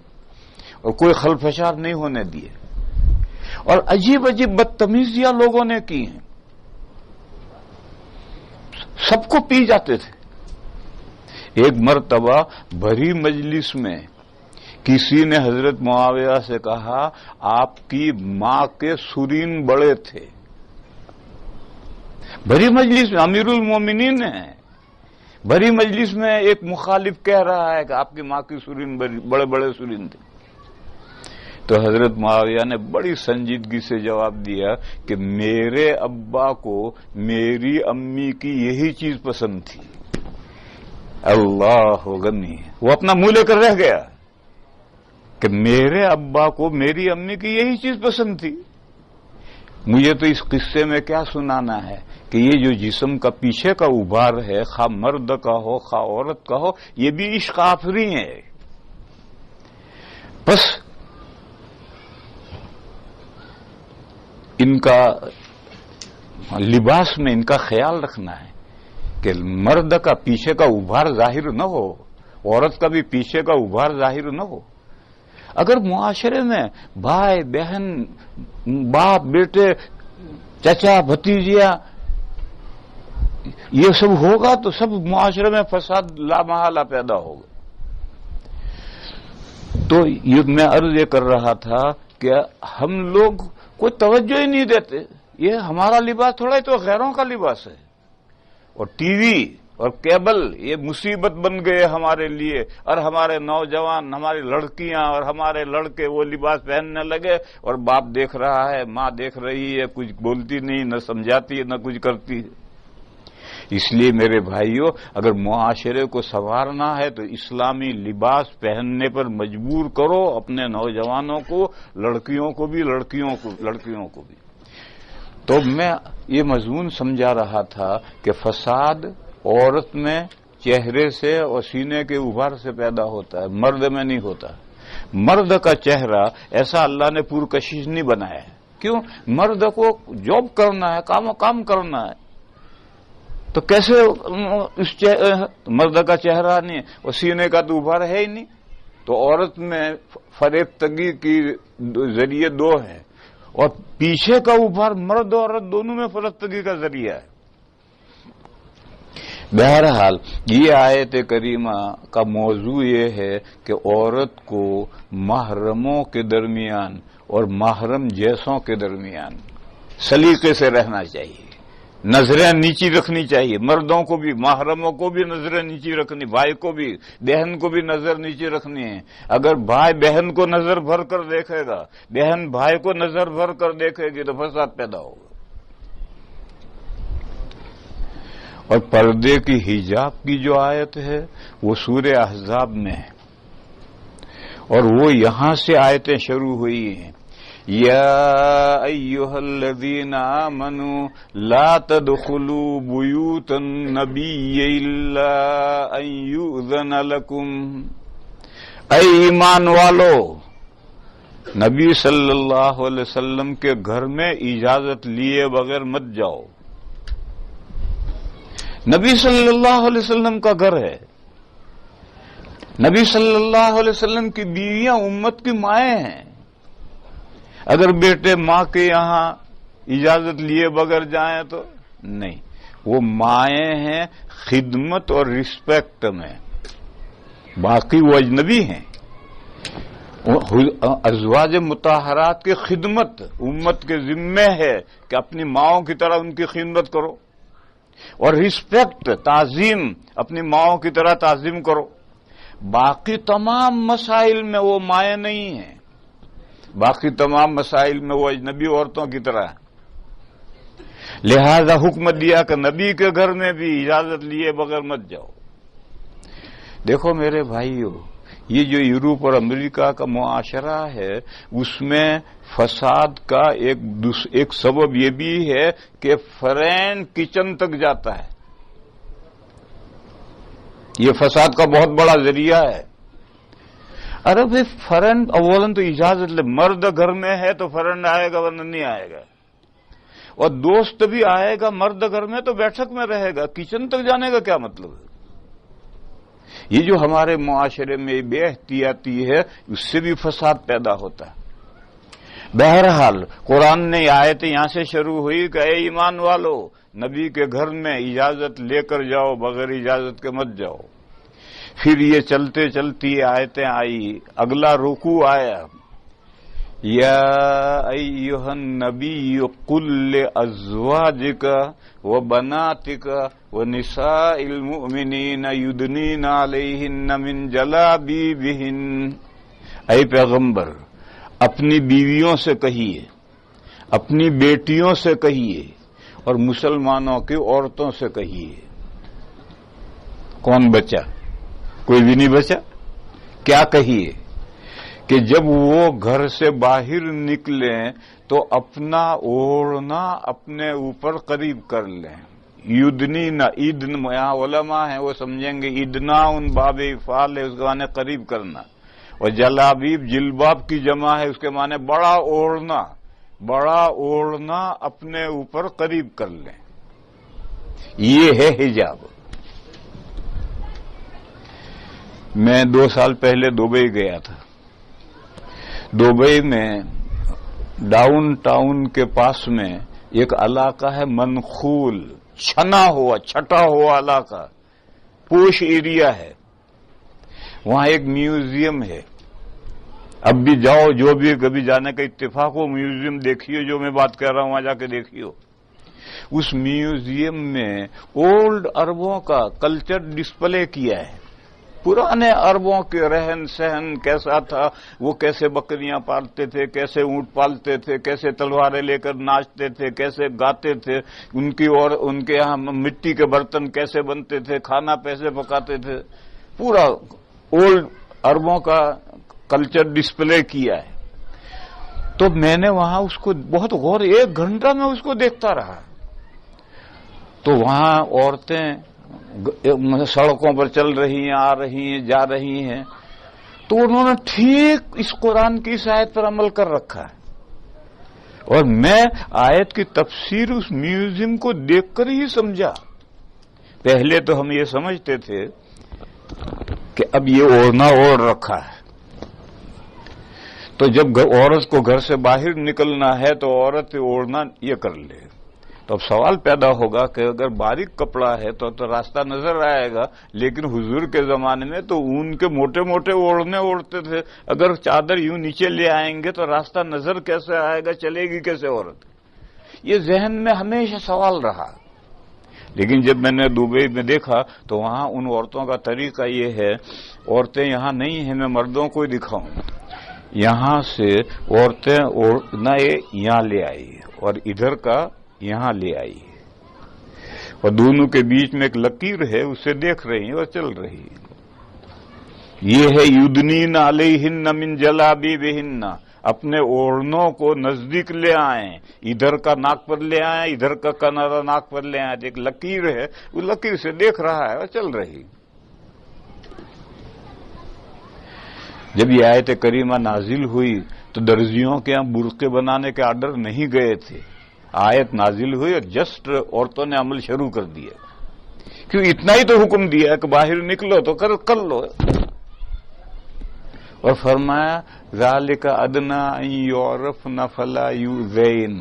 اور کوئی خلفشار نہیں ہونے دیے. اور عجیب عجیب بدتمیزیاں لوگوں نے کی ہیں، سب کو پی جاتے تھے. ایک مرتبہ بھری مجلس میں کسی نے حضرت معاویہ سے کہا آپ کی ماں کے سرین بڑے تھے. بھری مجلس میں امیر المومنین ہیں، بھری مجلس میں ایک مخالف کہہ رہا ہے کہ آپ کی ماں کی سرین بڑے بڑے سرین تھے. تو حضرت معاویہ نے بڑی سنجیدگی سے جواب دیا کہ میرے ابا کو میری امی کی یہی چیز پسند تھی. اللہ غنی، وہ اپنا منہ لے کر رہ گیا کہ میرے ابا کو میری امی کی یہی چیز پسند تھی. مجھے تو اس قصے میں کیا سنانا ہے کہ یہ جو جسم کا پیچھے کا ابھار ہے، خواہ مرد کا ہو خواہ عورت کا ہو، یہ بھی عشق آفری ہے. بس ان کا لباس میں ان کا خیال رکھنا ہے کہ مرد کا پیچھے کا ابھار ظاہر نہ ہو، عورت کا بھی پیچھے کا ابھار ظاہر نہ ہو. اگر معاشرے میں بھائی بہن باپ بیٹے چچا بھتیجیاں یہ سب ہوگا تو سب معاشرے میں فساد لامحالہ پیدا ہوگا. تو یہ میں عرض یہ کر رہا تھا کہ ہم لوگ کوئی توجہ ہی نہیں دیتے. یہ ہمارا لباس تھوڑا ہی تو غیروں کا لباس ہے. اور ٹی وی اور کیبل یہ مصیبت بن گئے ہمارے لیے، اور ہمارے نوجوان ہماری لڑکیاں اور ہمارے لڑکے وہ لباس پہننے لگے اور باپ دیکھ رہا ہے، ماں دیکھ رہی ہے، کچھ بولتی نہیں، نہ سمجھاتی ہے، نہ کچھ کرتی ہے. اس لیے میرے بھائیوں، اگر معاشرے کو سنوارنا ہے تو اسلامی لباس پہننے پر مجبور کرو اپنے نوجوانوں کو، لڑکیوں کو بھی لڑکیوں کو بھی. تو میں یہ مضمون سمجھا رہا تھا کہ فساد عورت میں چہرے سے اور سینے کے ابھار سے پیدا ہوتا ہے، مرد میں نہیں ہوتا. مرد کا چہرہ ایسا اللہ نے پرکشش نہیں بنایا ہے. کیوں؟ مرد کو جاب کرنا ہے، کام کرنا ہے. تو کیسے اس مرد کا چہرہ نہیں اور سینے کا تو ابھار ہے ہی نہیں. تو عورت میں فریفتگی کی ذریعے دو ہیں اور پیچھے کا ابھار مرد اور عورت دونوں میں فریفتگی کا ذریعہ ہے. بہرحال یہ آیت کریمہ کا موضوع یہ ہے کہ عورت کو محرموں کے درمیان اور محرم جیسوں کے درمیان سلیقے سے رہنا چاہیے، نظریں نیچی رکھنی چاہیے. مردوں کو بھی، محرموں کو بھی نظریں نیچی رکھنی، بھائی کو بھی، بہن کو بھی نظر نیچی رکھنی ہے. اگر بھائی بہن کو نظر بھر کر دیکھے گا، بہن بھائی کو نظر بھر کر دیکھے گی تو فساد پیدا ہوگا. اور پردے کی حجاب کی جو آیت ہے وہ سورہ احزاب میں ہے اور وہ یہاں سے آیتیں شروع ہوئی ہیں. یا ایھا الذین آمنوا لا تدخلوا بیوت النبی الا ان یؤذن لکم. اے ایمان والو، نبی صلی اللہ علیہ وسلم کے گھر میں اجازت لیے بغیر مت جاؤ. نبی صلی اللہ علیہ وسلم کا گھر ہے، نبی صلی اللہ علیہ وسلم کی بیویاں امت کی مائیں ہیں. اگر بیٹے ماں کے یہاں اجازت لیے بغیر جائیں تو نہیں، وہ مائیں ہیں خدمت اور رسپیکٹ میں، باقی وہ اجنبی ہیں۔ ازواج مطہرات کی خدمت امت کے ذمے ہے کہ اپنی ماؤں کی طرح ان کی خدمت کرو، اور رسپیکٹ تعظیم اپنی ماؤں کی طرح تعظیم کرو۔ باقی تمام مسائل میں وہ مائیں نہیں ہیں، باقی تمام مسائل میں وہ اجنبی عورتوں کی طرح ہیں۔ لہذا حکم دیا کہ نبی کے گھر میں بھی اجازت لیے بغیر مت جاؤ۔ دیکھو میرے بھائیو، یہ جو یورپ اور امریکہ کا معاشرہ ہے، اس میں فساد کا ایک سبب یہ بھی ہے کہ فرین کچن تک جاتا ہے۔ یہ فساد کا بہت بڑا ذریعہ ہے۔ ارے بھائی فرینڈ اولاً تو اجازت لے، مرد گھر میں ہے تو فرینڈ آئے گا ورنہ نہیں آئے گا، اور دوست بھی آئے گا مرد گھر میں تو بیٹھک میں رہے گا، کچن تک جانے کا کیا مطلب ہے؟ یہ جو ہمارے معاشرے میں بے احتیاطی ہے، اس سے بھی فساد پیدا ہوتا ہے۔ بہرحال قرآن نے آیت یہاں سے شروع ہوئی کہ اے ایمان والو، نبی کے گھر میں اجازت لے کر جاؤ، بغیر اجازت کے مت جاؤ۔ پھر یہ چلتے چلتی آیتیں آئی، اگلا رکوع آیا، یا ایھا النبی قل لازواجک وبناتک ونساء المؤمنین یدنین علیہن من جلابیبہن، اے پیغمبر اپنی بیویوں سے کہیے، اپنی بیٹیوں سے کہیے، اور مسلمانوں کی عورتوں سے کہیے۔ کون بچا؟ کوئی بھی نہیں بچا۔ کیا کہیے؟ کہ جب وہ گھر سے باہر نکلیں تو اپنا اوڑھنا اپنے اوپر قریب کر لیں۔ یدنینا، ادن یہاں علماء ہیں وہ سمجھیں گے ادنا ان باب افعال ہے، اس کے معنی قریب کرنا، اور جلابیب جلباب کی جمع ہے، اس کے معنی بڑا اوڑھنا، بڑا اوڑھنا اپنے اوپر قریب کر لیں۔ یہ ہے حجاب۔ میں 2 سال پہلے دبئی گیا تھا۔ دبئی میں ڈاؤن ٹاؤن کے پاس میں ایک علاقہ ہے منخول، چھٹا ہوا علاقہ، پوش ایریا ہے۔ وہاں ایک میوزیم ہے، اب بھی جاؤ، جو بھی کبھی جانے کا اتفاق ہو میوزیم دیکھیے، جو میں بات کر رہا ہوں وہاں جا کے دیکھیے۔ اس میوزیم میں اولڈ عربوں کا کلچر ڈسپلے کیا ہے، پرانے عربوں کے رہن سہن کیسا تھا، وہ کیسے بکریاں پالتے تھے، کیسے اونٹ پالتے تھے، کیسے تلواریں لے کر ناچتے تھے، کیسے گاتے تھے، ان کے یہاں مٹی کے برتن کیسے بنتے تھے، کھانا کیسے پکاتے تھے، پورا اولڈ عربوں کا کلچر ڈسپلے کیا ہے۔ تو میں نے وہاں اس کو بہت غور، 1 گھنٹہ میں اس کو دیکھتا رہا۔ تو وہاں عورتیں سڑکوں پر چل رہی ہیں، آ رہی ہیں، جا رہی ہیں، تو انہوں نے ٹھیک اس قرآن کی اس آیت پر عمل کر رکھا ہے۔ اور میں آیت کی تفسیر اس میوزیم کو دیکھ کر ہی سمجھا۔ پہلے تو ہم یہ سمجھتے تھے کہ اب یہ اوڑھنا اوڑھ رکھا ہے، تو جب عورت کو گھر سے باہر نکلنا ہے تو عورت اوڑھنا یہ کر لے۔ تو اب سوال پیدا ہوگا کہ اگر باریک کپڑا ہے تو راستہ نظر آئے گا، لیکن حضور کے زمانے میں تو اون کے موٹے موٹے اوڑھنے اوڑھتے تھے، اگر چادر یوں نیچے لے آئیں گے تو راستہ نظر کیسے آئے گا، چلے گی کیسے عورت؟ یہ ذہن میں ہمیشہ سوال رہا۔ لیکن جب میں نے دبئی میں دیکھا تو وہاں ان عورتوں کا طریقہ یہ ہے، عورتیں یہاں نہیں ہیں، میں مردوں کو ہی دکھاؤں، یہاں سے عورتیں اوڑھنا یہاں لے آئی اور ادھر کا یہاں لے آئی، اور دونوں کے بیچ میں ایک لکیر ہے، اسے دیکھ رہی ہیں اور چل رہی ہیں۔ یہ ہے یدنین علیہن من جلابیبہن، اپنے اوڑھنوں کو نزدیک لے آئیں، ادھر کا ناک پر لے آئیں، ادھر کا کنارا ناک پر لے آئیں، ایک لکیر ہے، اس لکیر سے دیکھ رہا ہے اور چل رہی۔ جب یہ آیت کریمہ نازل ہوئی تو درزیوں کے یہاں برقعے بنانے کے آرڈر نہیں گئے تھے، آیت نازل ہوئی اور جسٹ عورتوں نے عمل شروع کر دیا، کیوں اتنا ہی تو حکم دیا کہ باہر نکلو تو کر لو۔ اور فرمایا ذالک ادنی ان یعرفن فلا یؤذین،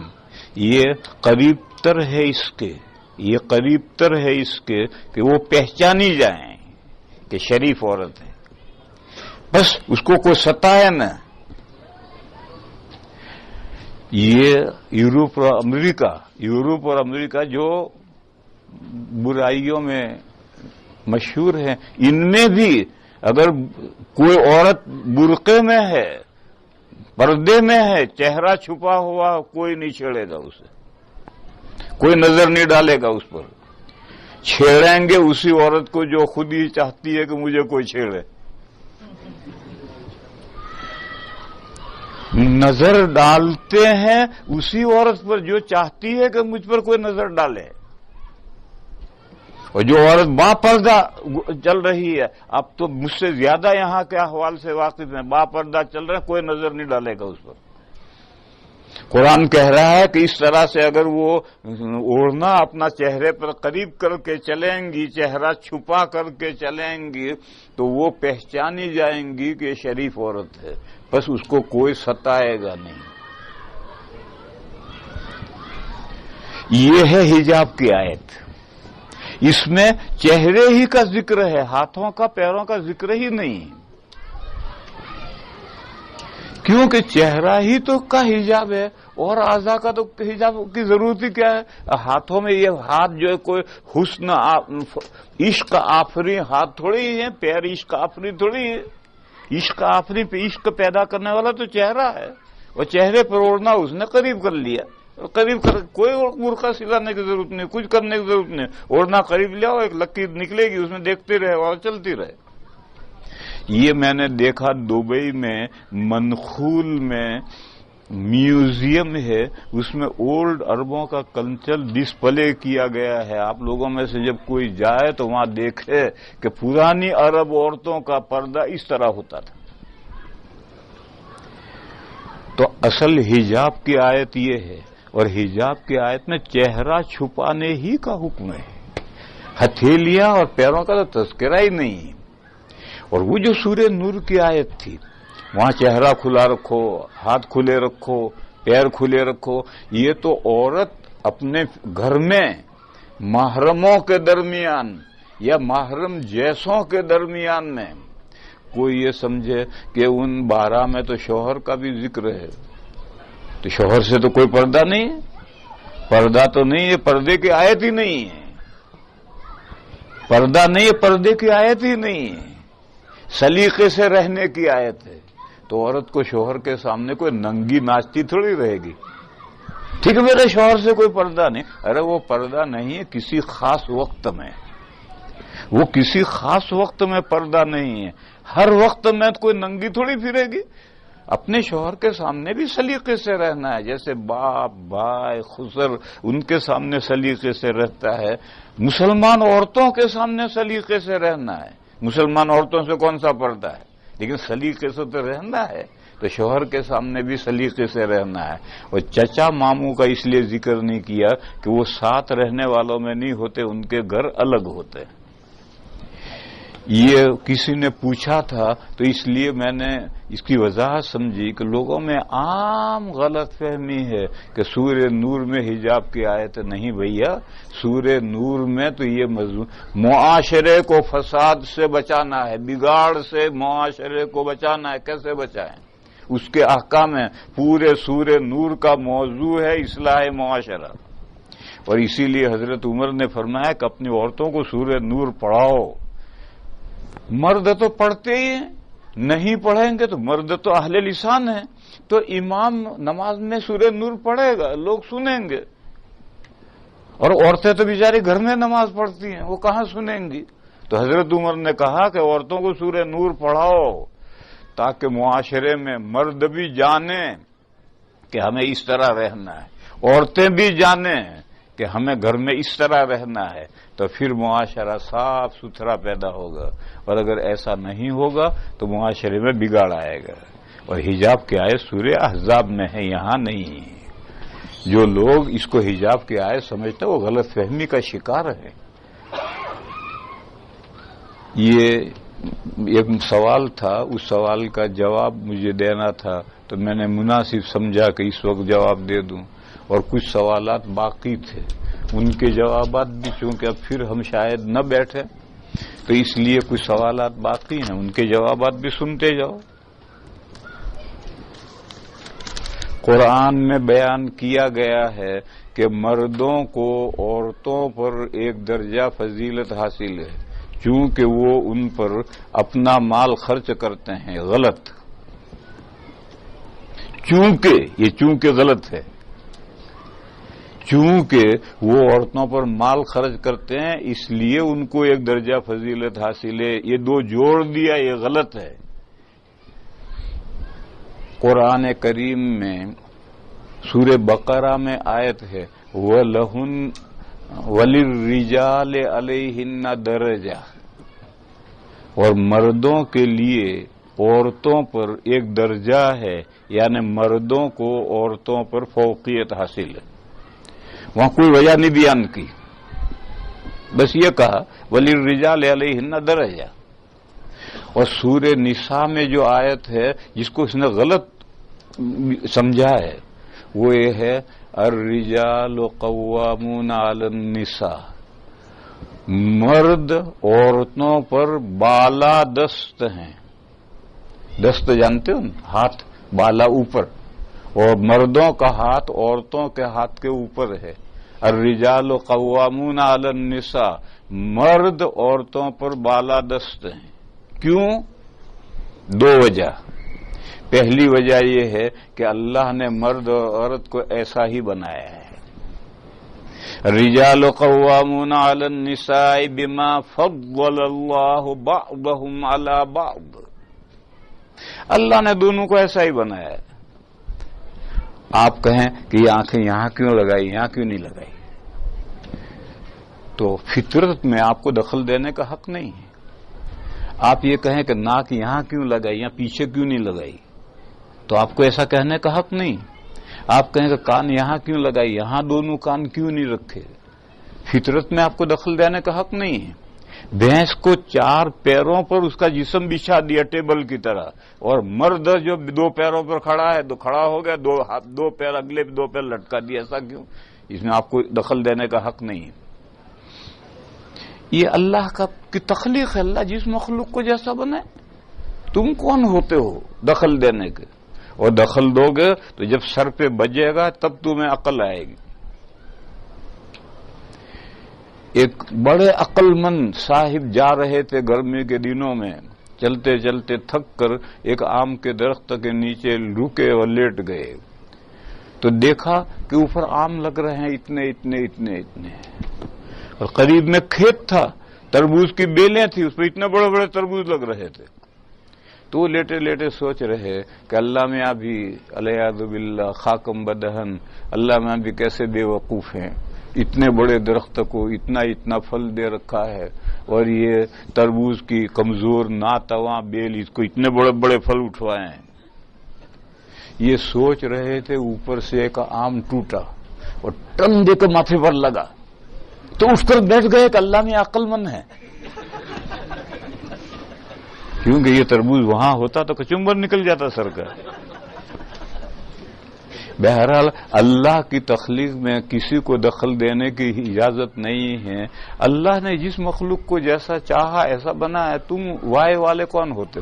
یہ قریب تر ہے اس کے، یہ قریب تر ہے اس کے کہ وہ پہچانی جائیں کہ شریف عورت ہے، بس اس کو کوئی ستائے نہ۔ یہ یورپ اور امریکہ جو برائیوں میں مشہور ہیں، ان میں بھی اگر کوئی عورت برقعے میں ہے، پردے میں ہے، چہرہ چھپا ہوا، کوئی نہیں چھیڑے گا اسے، کوئی نظر نہیں ڈالے گا اس پر۔ چھیڑیں گے اسی عورت کو جو خود ہی چاہتی ہے کہ مجھے کوئی چھیڑے۔ نظر ڈالتے ہیں اسی عورت پر جو چاہتی ہے کہ مجھ پر کوئی نظر ڈالے، اور جو عورت با پردہ چل رہی ہے، اب تو مجھ سے زیادہ یہاں کے احوال سے واقف ہیں، با پردہ چل رہا ہے، کوئی نظر نہیں ڈالے گا اس پر۔ قرآن کہہ رہا ہے کہ اس طرح سے اگر وہ اوڑھنا اپنا چہرے پر قریب کر کے چلیں گی، چہرہ چھپا کر کے چلیں گی، تو وہ پہچانی جائیں گی کہ یہ شریف عورت ہے، بس اس کو کوئی ستائے گا نہیں۔ یہ ہے حجاب کی آیت، اس میں چہرے ہی کا ذکر ہے، ہاتھوں کا پیروں کا ذکر ہی نہیں، کیونکہ چہرہ ہی تو کا حجاب ہے، اور اعضاء کا تو حجاب کی ضرورت ہی کیا ہے؟ ہاتھوں میں یہ ہاتھ جو ہے کوئی حسن عشق آفری ہاتھ تھوڑی ہے، پیر عشق آفری تھوڑی ہے، عشق آفری پہ عشق پیدا کرنے والا تو چہرہ ہے، اور چہرے پر اوڑھنا اس نے قریب کر لیا، قریب کر کوئی برقع سلانے کی ضرورت نہیں، کچھ کرنے کی ضرورت نہیں، اوڑھنا قریب لیا، ایک لکیر نکلے گی اس میں دیکھتے رہے اور چلتی رہے۔ یہ میں نے دیکھا دبئی میں منخول میں میوزیم ہے، اس میں اولڈ عربوں کا کلچر ڈسپلے کیا گیا ہے۔ آپ لوگوں میں سے جب کوئی جائے تو وہاں دیکھے کہ پرانی عرب عورتوں کا پردہ اس طرح ہوتا تھا۔ تو اصل حجاب کی آیت یہ ہے، اور حجاب کی آیت میں چہرہ چھپانے ہی کا حکم ہے، ہتھیلیاں اور پیروں کا تو تذکرہ ہی نہیں ہے۔ اور وہ جو سورہ نور کی آیت تھی، وہاں چہرہ کھلا رکھو، ہاتھ کھلے رکھو، پیر کھلے رکھو، یہ تو عورت اپنے گھر میں محرموں کے درمیان یا محرم جیسوں کے درمیان میں، کوئی یہ سمجھے کہ ان 12 میں تو شوہر کا بھی ذکر ہے، تو شوہر سے تو کوئی پردہ نہیں ہے، پردہ تو نہیں ہے، پردے کی آیت ہی نہیں ہے، پردہ نہیں ہے، پردے کی آیت ہی نہیں ہے، سلیقے سے رہنے کی آیت ہے۔ تو عورت کو شوہر کے سامنے کوئی ننگی ناچتی تھوڑی رہے گی، ٹھیک ہے میرے شوہر سے کوئی پردہ نہیں، ارے وہ پردہ نہیں ہے کسی خاص وقت میں، وہ کسی خاص وقت میں پردہ نہیں ہے، ہر وقت میں کوئی ننگی تھوڑی پھرے گی۔ اپنے شوہر کے سامنے بھی سلیقے سے رہنا ہے، جیسے باپ بھائی خسر ان کے سامنے سلیقے سے رہتا ہے، مسلمان عورتوں کے سامنے سلیقے سے رہنا ہے۔ مسلمان عورتوں سے کون سا پردہ ہے، لیکن سلیقے سے تو رہنا ہے، تو شوہر کے سامنے بھی سلیقے سے رہنا ہے۔ اور چچا ماموں کا اس لیے ذکر نہیں کیا کہ وہ ساتھ رہنے والوں میں نہیں ہوتے، ان کے گھر الگ ہوتے ہیں۔ یہ کسی نے پوچھا تھا تو اس لیے میں نے اس کی وضاحت سمجھی کہ لوگوں میں عام غلط فہمی ہے کہ سورہ نور میں حجاب کی آیت نہیں، بھیا سورہ نور میں تو یہ معاشرے کو فساد سے بچانا ہے، بگاڑ سے معاشرے کو بچانا ہے۔ کیسے بچائیں؟ اس کے احکام ہیں، پورے سورہ نور کا موضوع ہے اصلاح معاشرہ، اور اسی لیے حضرت عمر نے فرمایا کہ اپنی عورتوں کو سورہ نور پڑھاؤ۔ مرد تو پڑھتے ہی ہیں، نہیں پڑھیں گے تو مرد تو اہل لسان ہیں، تو امام نماز میں سورہ نور پڑھے گا، لوگ سنیں گے، اور عورتیں تو بیچاری گھر میں نماز پڑھتی ہیں، وہ کہاں سنیں گی؟ تو حضرت عمر نے کہا کہ عورتوں کو سورہ نور پڑھاؤ تاکہ معاشرے میں مرد بھی جانیں کہ ہمیں اس طرح رہنا ہے، عورتیں بھی جانیں کہ ہمیں گھر میں اس طرح رہنا ہے، تو پھر معاشرہ صاف ستھرا پیدا ہوگا، اور اگر ایسا نہیں ہوگا تو معاشرے میں بگاڑ آئے گا۔ اور حجاب کی آیت سورہ احزاب میں ہے، یہاں نہیں۔ جو لوگ اس کو حجاب کی آیت سمجھتے ہیں وہ غلط فہمی کا شکار ہے۔ یہ ایک سوال تھا، اس سوال کا جواب مجھے دینا تھا تو میں نے مناسب سمجھا کہ اس وقت جواب دے دوں، اور کچھ سوالات باقی تھے، ان کے جوابات بھی چونکہ اب پھر ہم شاید نہ بیٹھے تو اس لیے کچھ سوالات باقی ہیں، ان کے جوابات بھی سنتے جاؤ۔ قرآن میں بیان کیا گیا ہے کہ مردوں کو عورتوں پر ایک درجہ فضیلت حاصل ہے چونکہ وہ ان پر اپنا مال خرچ کرتے ہیں۔ غلط، چونکہ غلط ہے، چونکہ وہ عورتوں پر مال خرچ کرتے ہیں اس لیے ان کو ایک درجہ فضیلت حاصل ہے، یہ دو جوڑ دیا، یہ غلط ہے۔ قرآن کریم میں سورہ بقرہ میں آیت ہے وَلَهُنَّ وَلِلرِّجَالِ عَلَيْهِنَّ دَرَجَةٌ، اور مردوں کے لیے عورتوں پر ایک درجہ ہے، یعنی مردوں کو عورتوں پر فوقیت حاصل ہے۔ وہاں کوئی وجہ نہیں بیان کی، بس یہ کہا وَلِلرِّجَالِ عَلَيْهِنَّ دَرَجَةٌ۔ اور سورہ نساء میں جو آیت ہے جس کو اس نے غلط سمجھا ہے وہ یہ ہے الرجال قوامون علی النساء، مرد عورتوں پر بالا دست ہیں۔ دست جانتے ہو، ہاتھ بالا اوپر، اور مردوں کا ہاتھ عورتوں کے ہاتھ کے اوپر ہے۔ الرجال قوامون علی النساء، مرد عورتوں پر بالا دست ہیں۔ کیوں؟ دو وجہ۔ پہلی وجہ یہ ہے کہ اللہ نے مرد اور عورت کو ایسا ہی بنایا ہے۔ الرجال قوامون علی النساء بما فضل اللہ بعضهم علی بعض، اللہ نے دونوں کو ایسا ہی بنایا ہے۔ آپ کہیں کہ یہ آنکھیں یہاں کیوں لگائی، یہاں کیوں نہیں لگائی، تو فطرت میں آپ کو دخل دینے کا حق نہیں ہے۔ آپ یہ کہیں کہ ناک یہاں کیوں لگائی، یہاں پیچھے کیوں نہیں لگائی، تو آپ کو ایسا کہنے کا حق نہیں۔ آپ کہیں کہ کان یہاں کیوں لگائی، یہاں دونوں کان کیوں نہیں رکھے، فطرت میں آپ کو دخل دینے کا حق نہیں ہے۔ بھینس کو 4 پیروں پر اس کا جسم بچھا دیا ٹیبل کی طرح، اور مرد جو 2 پیروں پر کھڑا ہے تو کھڑا ہو گیا، 2 پیر اگلے 2 پیر لٹکا دیا، ایسا کیوں؟ اس میں آپ کو دخل دینے کا حق نہیں ہے۔ یہ اللہ کی تخلیق ہے، اللہ جس مخلوق کو جیسا بنائے، تم کون ہوتے ہو دخل دینے کے؟ اور دخل دو گے تو جب سر پہ بجے گا تب تمہیں عقل آئے گی۔ ایک بڑے عقل مند صاحب جا رہے تھے گرمی کے دنوں میں، چلتے چلتے تھک کر ایک آم کے درخت کے نیچے رکے اور لیٹ گئے تو دیکھا کہ اوپر آم لگ رہے ہیں اتنے اتنے اتنے اتنے، اور قریب میں کھیت تھا، تربوز کی بیلیں تھی، اس پہ اتنے بڑے بڑے تربوز لگ رہے تھے۔ تو وہ لیٹے لیٹے سوچ رہے کہ اللہ میاں بھی الیاذ باللہ خاکم بدہن، اللہ میاں بھی کیسے بے وقوف ہیں، اتنے بڑے درخت کو اتنا اتنا پھل دے رکھا ہے، اور یہ تربوز کی کمزور ناتواں بیل اس کو اتنے بڑے بڑے پھل اٹھوائے ہیں۔ یہ سوچ رہے تھے، اوپر سے ایک آم ٹوٹا اور ٹن دے کے ماتھے پر لگا، تو اٹھ کر بیٹھ گئے کہ اللہ میں عقل مند ہے، کیونکہ یہ تربوز وہاں ہوتا تو کچمبر نکل جاتا سر کا۔ بہرحال اللہ کی تخلیق میں کسی کو دخل دینے کی اجازت نہیں ہے، اللہ نے جس مخلوق کو جیسا چاہا ایسا بنا ہے، تم وائے والے کون ہوتے؟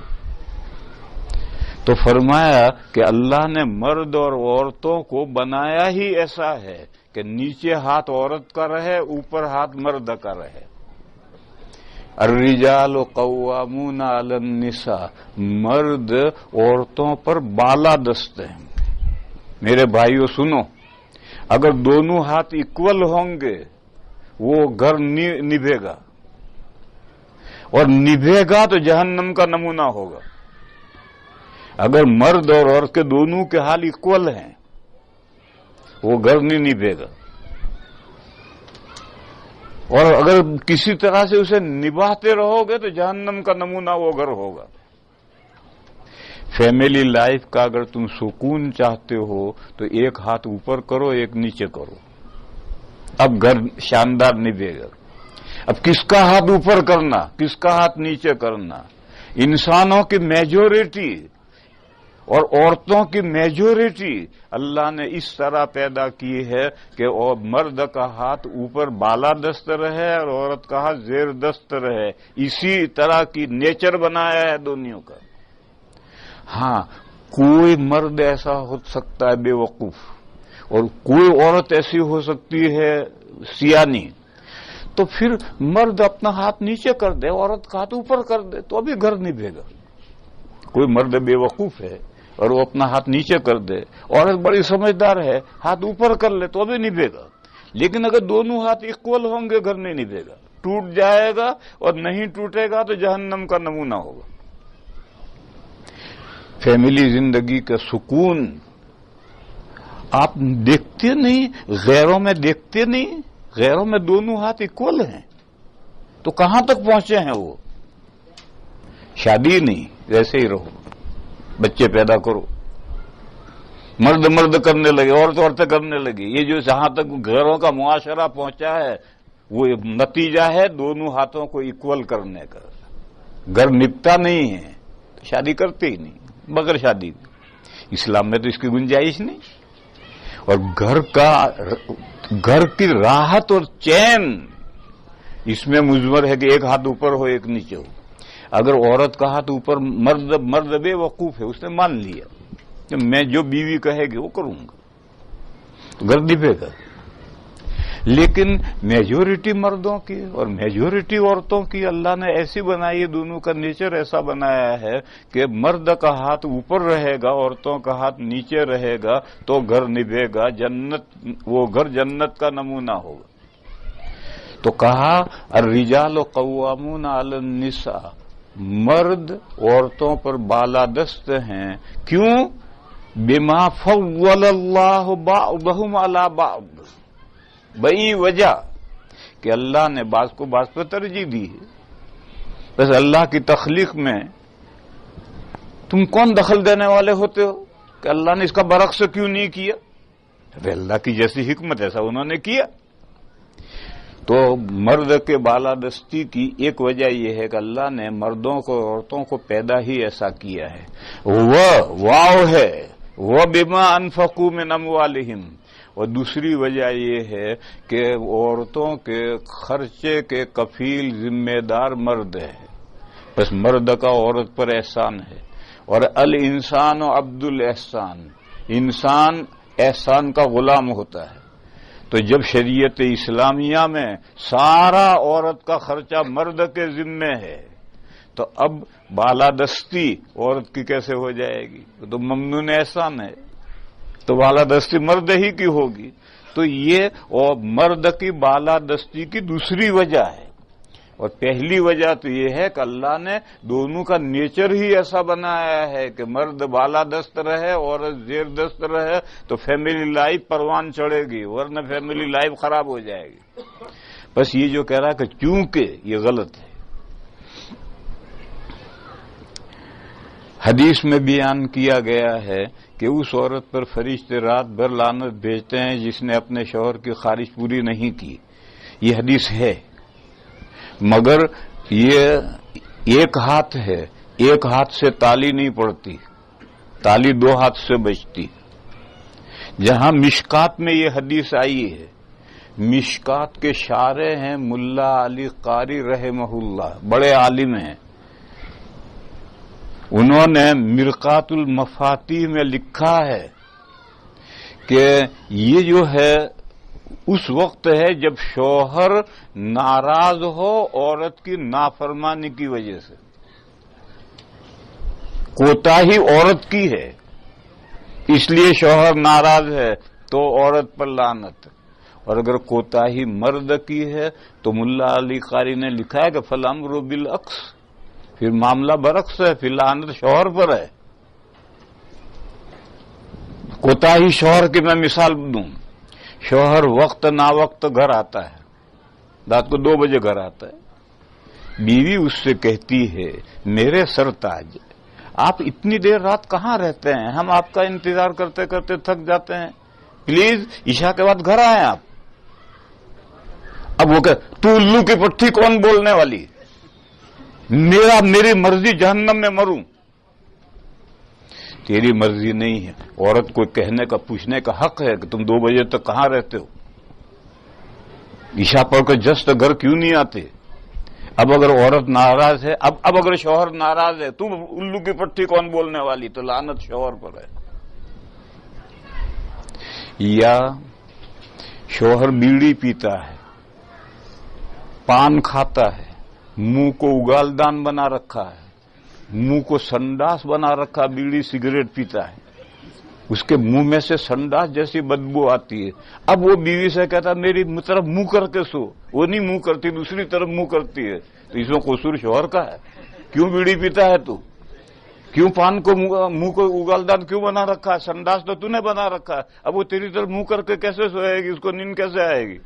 تو فرمایا کہ اللہ نے مرد اور عورتوں کو بنایا ہی ایسا ہے کہ نیچے ہاتھ عورت کا رہے، اوپر ہاتھ مرد کا رہے۔ الرجال قوامون علی النساء، مرد عورتوں پر بالا دست ہیں۔ میرے بھائیو سنو، اگر دونوں ہاتھ ایکول ہوں گے وہ گھر نبھے گا، اور نبھے گا تو جہنم کا نمونہ ہوگا۔ اگر مرد اور عورت کے دونوں کے حال ایکول ہیں وہ گھر نہیں نبھے گا، اور اگر کسی طرح سے اسے نبھاتے رہو گے تو جہنم کا نمونہ وہ گھر ہوگا۔ فیملی لائف کا اگر تم سکون چاہتے ہو تو ایک ہاتھ اوپر کرو، ایک نیچے کرو، اب گھر شاندار نبھے گا۔ اب کس کا ہاتھ اوپر کرنا، کس کا ہاتھ نیچے کرنا، انسانوں کی میجورٹی اور عورتوں کی میجورٹی اللہ نے اس طرح پیدا کی ہے کہ مرد کا ہاتھ اوپر بالا دست رہے اور عورت کا ہاتھ زیر دست رہے. اسی طرح کی نیچر بنایا ہے دونوں کا. ہاں، کوئی مرد ایسا ہو سکتا ہے بے وقوف، اور کوئی عورت ایسی ہو سکتی ہے سیانی، تو پھر مرد اپنا ہاتھ نیچے کر دے، عورت کا ہاتھ اوپر کر دے تو ابھی گھر نبھے گا. کوئی مرد بے وقوف ہے اور وہ اپنا ہاتھ نیچے کر دے، عورت بڑی سمجھدار ہے ہاتھ اوپر کر لے تو ابھی نبھے گا. لیکن اگر دونوں ہاتھ اکول ہوں گے گھر نہیں نبھے گا، ٹوٹ جائے گا، اور نہیں ٹوٹے گا تو جہنم کا نمونہ ہوگا. فیملی زندگی کا سکون آپ دیکھتے نہیں، غیروں میں دیکھتے نہیں. غیروں میں دونوں ہاتھ اکول ہیں تو کہاں تک پہنچے ہیں وہ؟ شادی نہیں، ویسے ہی رہو، بچے پیدا کرو، مرد کرنے لگے، عورتیں کرنے لگی. یہ جو جہاں تک گھروں کا معاشرہ پہنچا ہے وہ نتیجہ ہے دونوں ہاتھوں کو اکول کرنے کا. گھر نپتا نہیں ہے تو شادی کرتے ہی نہیں، بغیر شادی. اسلام میں تو اس کی گنجائش نہیں. اور گھر کی راحت اور چین اس میں مضمر ہے کہ ایک ہاتھ اوپر ہو ایک نیچے ہو. اگر عورت کا ہاتھ اوپر، مرد بے وقوف ہے، اس نے مان لیا کہ میں جو بیوی کہے گی وہ کروں گا تو گھر نبھے گا. لیکن میجورٹی مردوں کی اور میجورٹی عورتوں کی اللہ نے ایسی بنائی ہے، دونوں کا نیچر ایسا بنایا ہے کہ مرد کا ہاتھ اوپر رہے گا، عورتوں کا ہاتھ نیچے رہے گا تو گھر نبھے گا. وہ گھر جنت کا نمونہ ہوگا. تو کہا الرجال قوامون علی النساء، مرد عورتوں پر بالادست ہیں. کیوں؟ بما فضل اللہ بعضهم علی بعض، بئی وجہ کہ اللہ نے بعض کو بعض پر ترجیح دی ہے. بس اللہ کی تخلیق میں تم کون دخل دینے والے ہوتے ہو کہ اللہ نے اس کا برعکس کیوں نہیں کیا؟ اللہ کی جیسی حکمت ایسا انہوں نے کیا. تو مرد کے بالادستی کی ایک وجہ یہ ہے کہ اللہ نے مردوں کو عورتوں کو پیدا ہی ایسا کیا ہے. واو ہے وہ بما انفقوا من اموالہم. اور دوسری وجہ یہ ہے کہ عورتوں کے خرچے کے کفیل ذمہ دار مرد ہے. بس مرد کا عورت پر احسان ہے. اور الانسان عبد الاحسان، انسان احسان کا غلام ہوتا ہے. تو جب شریعت اسلامیہ میں سارا عورت کا خرچہ مرد کے ذمے ہے تو اب بالادستی عورت کی کیسے ہو جائے گی؟ تو ممنون احسان ہے تو بالادستی مرد ہی کی ہوگی. تو یہ اور مرد کی بالادستی کی دوسری وجہ ہے. اور پہلی وجہ تو یہ ہے کہ اللہ نے دونوں کا نیچر ہی ایسا بنایا ہے کہ مرد بالادست رہے عورت زیر دست رہے تو فیملی لائف پروان چڑھے گی، ورنہ فیملی لائف خراب ہو جائے گی. بس یہ جو کہہ رہا کہ چونکہ یہ غلط ہے. حدیث میں بیان کیا گیا ہے کہ اس عورت پر فرشتے رات بھر لعنت بھیجتے ہیں جس نے اپنے شوہر کی خواہش پوری نہیں کی. یہ حدیث ہے، مگر یہ ایک ہاتھ ہے، ایک ہاتھ سے تالی نہیں پڑتی، تالی دو ہاتھ سے بجتی. جہاں مشکات میں یہ حدیث آئی ہے، مشکات کے شارح ہیں ملا علی قاری رحمہ اللہ، بڑے عالم ہیں. انہوں نے مرقات المفاتیح میں لکھا ہے کہ یہ جو ہے اس وقت ہے جب شوہر ناراض ہو عورت کی نافرمانی کی وجہ سے. کوتاہی عورت کی ہے اس لیے شوہر ناراض ہے تو عورت پر لعنت. اور اگر کوتاہی مرد کی ہے تو ملا علی قاری نے لکھا ہے کہ فالامر بالعکس، پھر معاملہ برعکس ہے، پھر لعنت شوہر پر ہے. کوتاہی شوہر کی میں مثال دوں. شوہر وقت نا وقت گھر آتا ہے، رات کو 2 بجے گھر آتا ہے. بیوی اس سے کہتی ہے میرے سرتاج آپ اتنی دیر رات کہاں رہتے ہیں؟ ہم آپ کا انتظار کرتے کرتے تھک جاتے ہیں، پلیز عشاء کے بعد گھر آئیں آپ. اب وہ کہ تو الو کی پٹھی کون بولنے والی؟ میری مرضی جہنم میں مروں. تیری مرضی نہیں ہے. عورت کو کہنے کا پوچھنے کا حق ہے کہ تم 2 بجے تک کہاں رہتے ہو؟ عشاء پڑھ کر جست گھر کیوں نہیں آتے؟ اب اگر عورت ناراض ہے، اب اگر شوہر ناراض ہے، تم الو کی پٹھی کون بولنے والی؟ تو لعنت شوہر پر ہے. یا شوہر بیڑی پیتا ہے، پان کھاتا ہے، منہ کو اگال دان بنا رکھا ہے، منہ کو سنڈاس بنا رکھا، بیڑی سگریٹ پیتا ہے، اس کے منہ میں سے سنڈاس جیسی بدبو آتی ہے. اب وہ بیوی سے کہتا میری طرف منہ کر کے سو، وہ نہیں منہ کرتی، دوسری طرف منہ کرتی ہے. تو اس میں قصور شوہر کا ہے. کیوں بیڑی پیتا ہے تو؟ کیوں پان کو منہ کو اگالدان کیوں بنا رکھا ہے؟ سنڈاس تو نے بنا رکھا ہے. اب وہ تیری طرف منہ کر کے کیسے سوئے گی؟ اس کو نیند کیسے آئے گی؟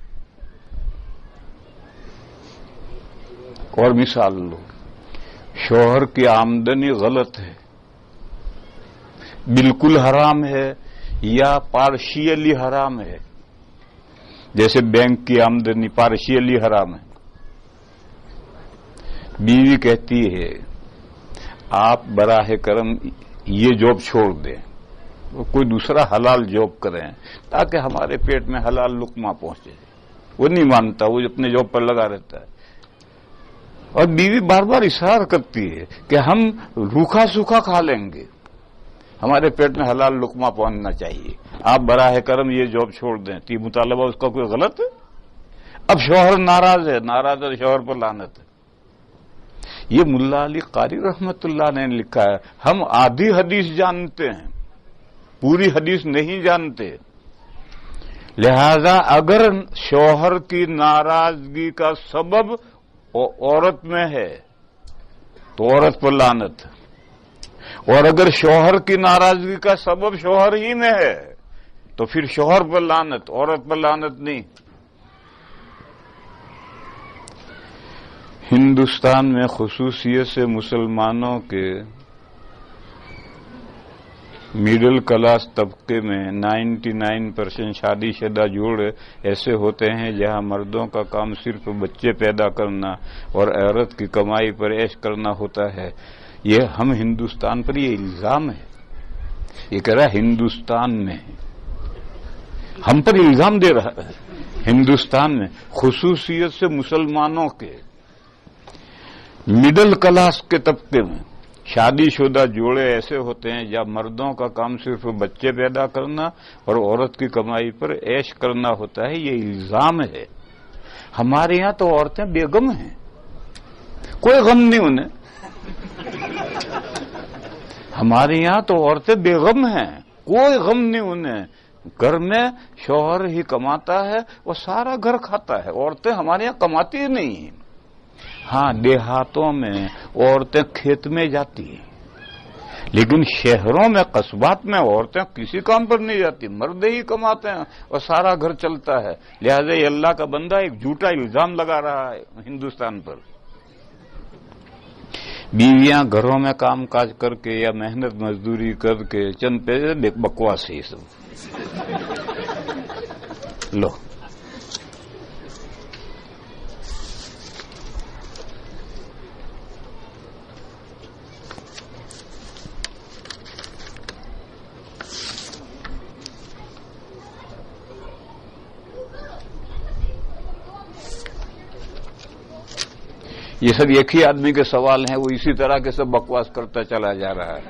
اور مثال لو، شوہر کی آمدنی غلط ہے، بالکل حرام ہے یا پارشیلی حرام ہے. جیسے بینک کی آمدنی پارشیلی حرام ہے. بیوی کہتی ہے آپ براہ کرم یہ جاب چھوڑ دیں، کوئی دوسرا حلال جاب کریں تاکہ ہمارے پیٹ میں حلال لقمہ پہنچے. وہ نہیں مانتا، وہ اپنے جاب پر لگا رہتا ہے. اور بیوی بار بار اصرار کرتی ہے کہ ہم روکھا سوکھا کھا لیں گے، ہمارے پیٹ میں حلال لقمہ پہنچنا چاہیے، آپ براہ کرم یہ جاب چھوڑ دیں. تو یہ مطالبہ اس کا کوئی غلط ہے؟ اب شوہر ناراض ہے، شوہر پر لعنت ہے. یہ ملا علی قاری رحمت اللہ نے لکھا ہے. ہم آدھی حدیث جانتے ہیں، پوری حدیث نہیں جانتے. لہذا اگر شوہر کی ناراضگی کا سبب عورت میں ہے تو عورت پر لعنت، اور اگر شوہر کی ناراضگی کا سبب شوہر ہی میں ہے تو پھر شوہر پر لعنت، عورت پر لعنت نہیں. ہندوستان میں خصوصیت سے مسلمانوں کے مڈل کلاس طبقے میں 99% شادی شدہ جوڑے ایسے ہوتے ہیں جہاں مردوں کا کام صرف بچے پیدا کرنا اور عورت کی کمائی پر عیش کرنا ہوتا ہے. یہ ہم ہندوستان پر یہ الزام ہے، یہ کہہ رہا ہے ہندوستان میں، ہم پر الزام دے رہا ہے. ہندوستان میں خصوصیت سے مسلمانوں کے مڈل کلاس کے طبقے میں شادی شدہ جوڑے ایسے ہوتے ہیں جہاں مردوں کا کام صرف بچے پیدا کرنا اور عورت کی کمائی پر عیش کرنا ہوتا ہے. یہ الزام ہے. ہمارے یہاں تو عورتیں بیگم ہیں، کوئی غم نہیں انہیں. ہمارے یہاں تو عورتیں بیگم ہیں، کوئی غم نہیں انہیں. گھر میں شوہر ہی کماتا ہے اور سارا گھر کھاتا ہے. عورتیں ہمارے یہاں کماتی ہی نہیں ہیں. ہاں دیہاتوں میں عورتیں کھیت میں جاتی ہیں، لیکن شہروں میں قصبات میں عورتیں کسی کام پر نہیں جاتی، مرد ہی کماتے ہیں اور سارا گھر چلتا ہے. لہذا یہ اللہ کا بندہ ایک جھوٹا الزام لگا رہا ہے ہندوستان پر. بیویاں گھروں میں کام کاج کر کے یا محنت مزدوری کر کے چند پیسے، بکواس ہے یہ سب. لو یہ سب ایک ہی آدمی کے سوال ہیں، وہ اسی طرح کے سب بکواس کرتا چلا جا رہا ہے.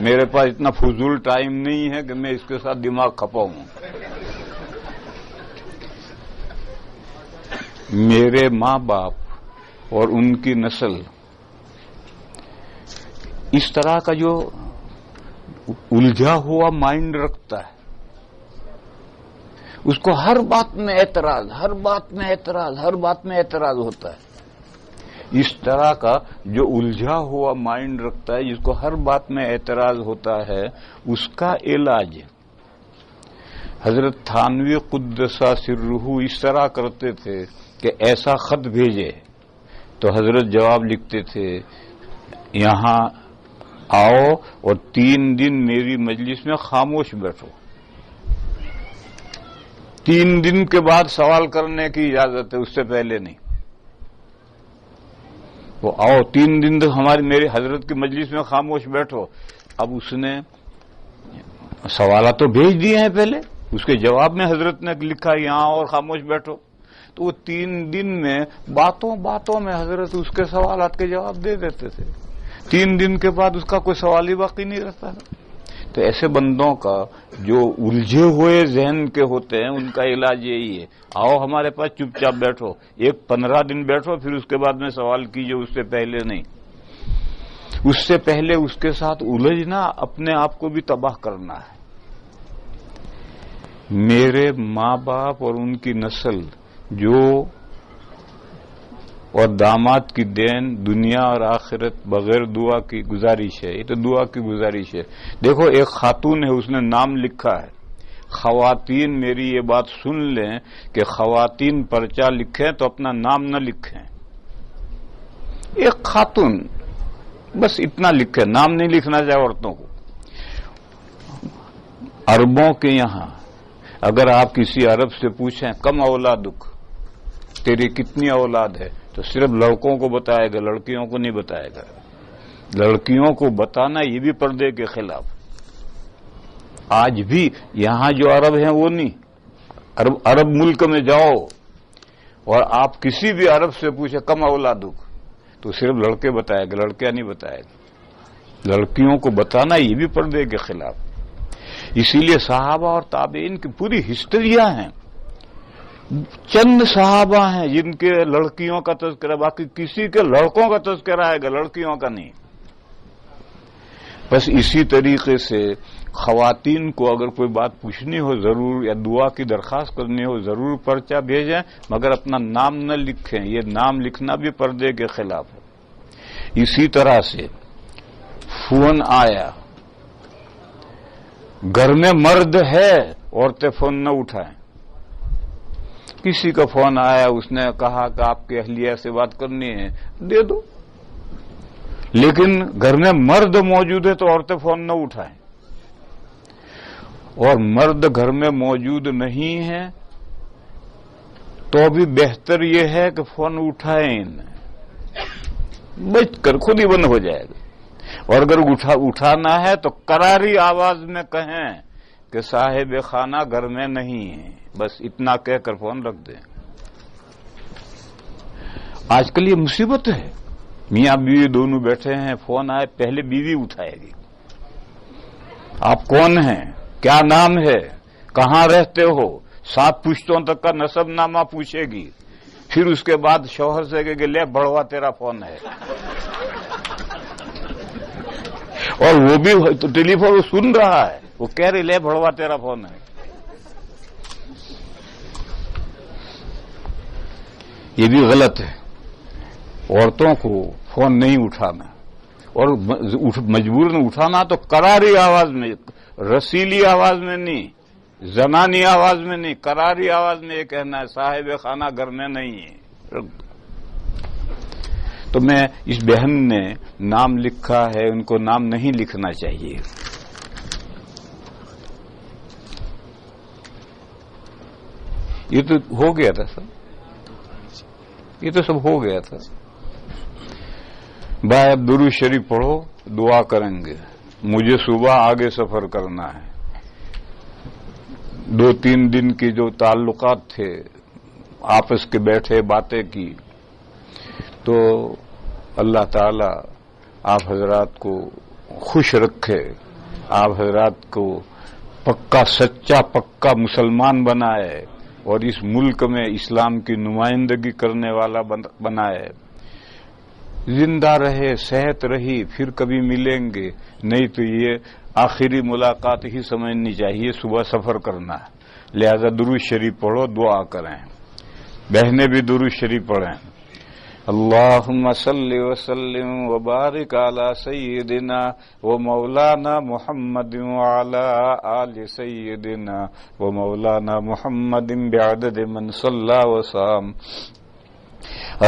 میرے پاس اتنا فضول ٹائم نہیں ہے کہ میں اس کے ساتھ دماغ کھپاؤں. میرے ماں باپ اور ان کی نسل اس طرح کا جو الجھا ہوا مائنڈ رکھتا ہے، اس کو ہر بات میں اعتراض، ہر بات میں اعتراض، ہر بات میں اعتراض ہوتا ہے. اس طرح کا جو الجھا ہوا مائنڈ رکھتا ہے، جس کو ہر بات میں اعتراض ہوتا ہے، اس کا علاج حضرت تھانوی قدسہ سرہ اس طرح کرتے تھے کہ ایسا خط بھیجے تو حضرت جواب لکھتے تھے یہاں آؤ اور 3 دن میری مجلس میں خاموش بیٹھو. 3 دن کے بعد سوال کرنے کی اجازت ہے، اس سے پہلے نہیں. وہ آؤ 3 دن تک میری حضرت کی مجلس میں خاموش بیٹھو. اب اس نے سوالات تو بھیج دیے ہیں پہلے، اس کے جواب میں حضرت نے لکھا یہاں اور خاموش بیٹھو. تو وہ 3 دن میں باتوں میں حضرت اس کے سوالات کے جواب دے دیتے تھے. 3 دن کے بعد اس کا کوئی سوال ہی باقی نہیں رہتا تھا. تو ایسے بندوں کا جو الجھے ہوئے ذہن کے ہوتے ہیں ان کا علاج یہی ہے، آؤ ہمارے پاس چپ چاپ بیٹھو، 15 دن بیٹھو، پھر اس کے بعد میں سوال کیجئے، اس سے پہلے نہیں. اس سے پہلے اس کے ساتھ الجھنا اپنے آپ کو بھی تباہ کرنا ہے. میرے ماں باپ اور ان کی نسل جو اور داماد کی دین دنیا اور آخرت بغیر دعا کی گزارش ہے. یہ تو دعا کی گزارش ہے. دیکھو ایک خاتون ہے، اس نے نام لکھا ہے. خواتین میری یہ بات سن لیں کہ خواتین پرچہ لکھیں تو اپنا نام نہ لکھیں. ایک خاتون بس اتنا لکھے، نام نہیں لکھنا چاہے عورتوں کو. عربوں کے یہاں اگر آپ کسی عرب سے پوچھیں کم اولادک، تیری کتنی اولاد ہے، تو صرف لڑکوں کو بتائے گا، لڑکیوں کو نہیں بتائے گا. لڑکیوں کو بتانا یہ بھی پردے کے خلاف. آج بھی یہاں جو عرب ہیں وہ نہیں، عرب ملک میں جاؤ اور آپ کسی بھی عرب سے پوچھیں کم اولادک، تو صرف لڑکے بتائے گا، لڑکیاں نہیں بتائے گا. لڑکیوں کو بتانا یہ بھی پردے کے خلاف. اسی لیے صحابہ اور تابعین کی پوری ہسٹریاں ہیں. چند صحابہ ہیں جن کے لڑکیوں کا تذکرہ، باقی کسی کے لڑکوں کا تذکرہ آئے گا، لڑکیوں کا نہیں. بس اسی طریقے سے خواتین کو اگر کوئی بات پوچھنی ہو ضرور، یا دعا کی درخواست کرنی ہو ضرور پرچہ بھیجیں، مگر اپنا نام نہ لکھیں. یہ نام لکھنا بھی پردے کے خلاف ہے. اسی طرح سے فون آیا، گھر میں مرد ہے، عورتیں فون نہ اٹھائیں. کسی کا فون آیا، اس نے کہا کہ آپ کی اہلیہ سے بات کرنی ہے، دے دو. لیکن گھر میں مرد موجود ہے تو عورتیں فون نہ اٹھائیں. اور مرد گھر میں موجود نہیں ہے تو بھی بہتر یہ ہے کہ فون اٹھائیں، بچ کر خود ہی بند ہو جائے گا. اور اگر اٹھانا ہے تو کراری آواز میں کہیں کہ صاحب خانہ گھر میں نہیں ہے، بس اتنا کہہ کر فون رکھ دیں. آج کل یہ مصیبت ہے. میاں بیوی دونوں بیٹھے ہیں، فون آئے پہلے بیوی اٹھائے گی. آپ کون ہیں، کیا نام ہے، کہاں رہتے ہو، 7 پشتوں تک کا نسب نامہ پوچھے گی. پھر اس کے بعد شوہر سے کہے کہ لے بڑوا تیرا فون ہے. اور وہ بھی تو ٹیلی فون سن رہا ہے، وہ کہہ رہے لے بڑوا تیرا فون ہے. یہ بھی غلط ہے. عورتوں کو فون نہیں اٹھانا، اور مجبور نہ اٹھانا تو کراری آواز میں، رسیلی آواز میں نہیں، زنانی آواز میں نہیں، کراری آواز میں یہ کہنا ہے صاحب خانہ گھر میں نہیں ہے. تو میں اس بہن نے نام لکھا ہے، ان کو نام نہیں لکھنا چاہیے. یہ تو ہو گیا تھا سب، یہ تو سب ہو گیا تھا. بھائی اب درود شریف پڑھو، دعا کریں گے. مجھے صبح آگے سفر کرنا ہے. 2-3 دن کی جو تعلقات تھے، آپس کے بیٹھے باتیں کی، تو اللہ تعالی آپ حضرات کو خوش رکھے، آپ حضرات کو پکا سچا پکا مسلمان بنائے، اور اس ملک میں اسلام کی نمائندگی کرنے والا بنائے. زندہ رہے، صحت رہی، پھر کبھی ملیں گے، نہیں تو یہ آخری ملاقات ہی سمجھنی چاہیے. صبح سفر کرنا ہے، لہذا درود شریف پڑھو، دعا کریں. بہنیں بھی درود شریف پڑھیں. اللہم صلی وسلم وبارک علی سیدنا و مولانا محمد وعلی آل سیدنا و مولانا محمد بعدد من صلی وسلم.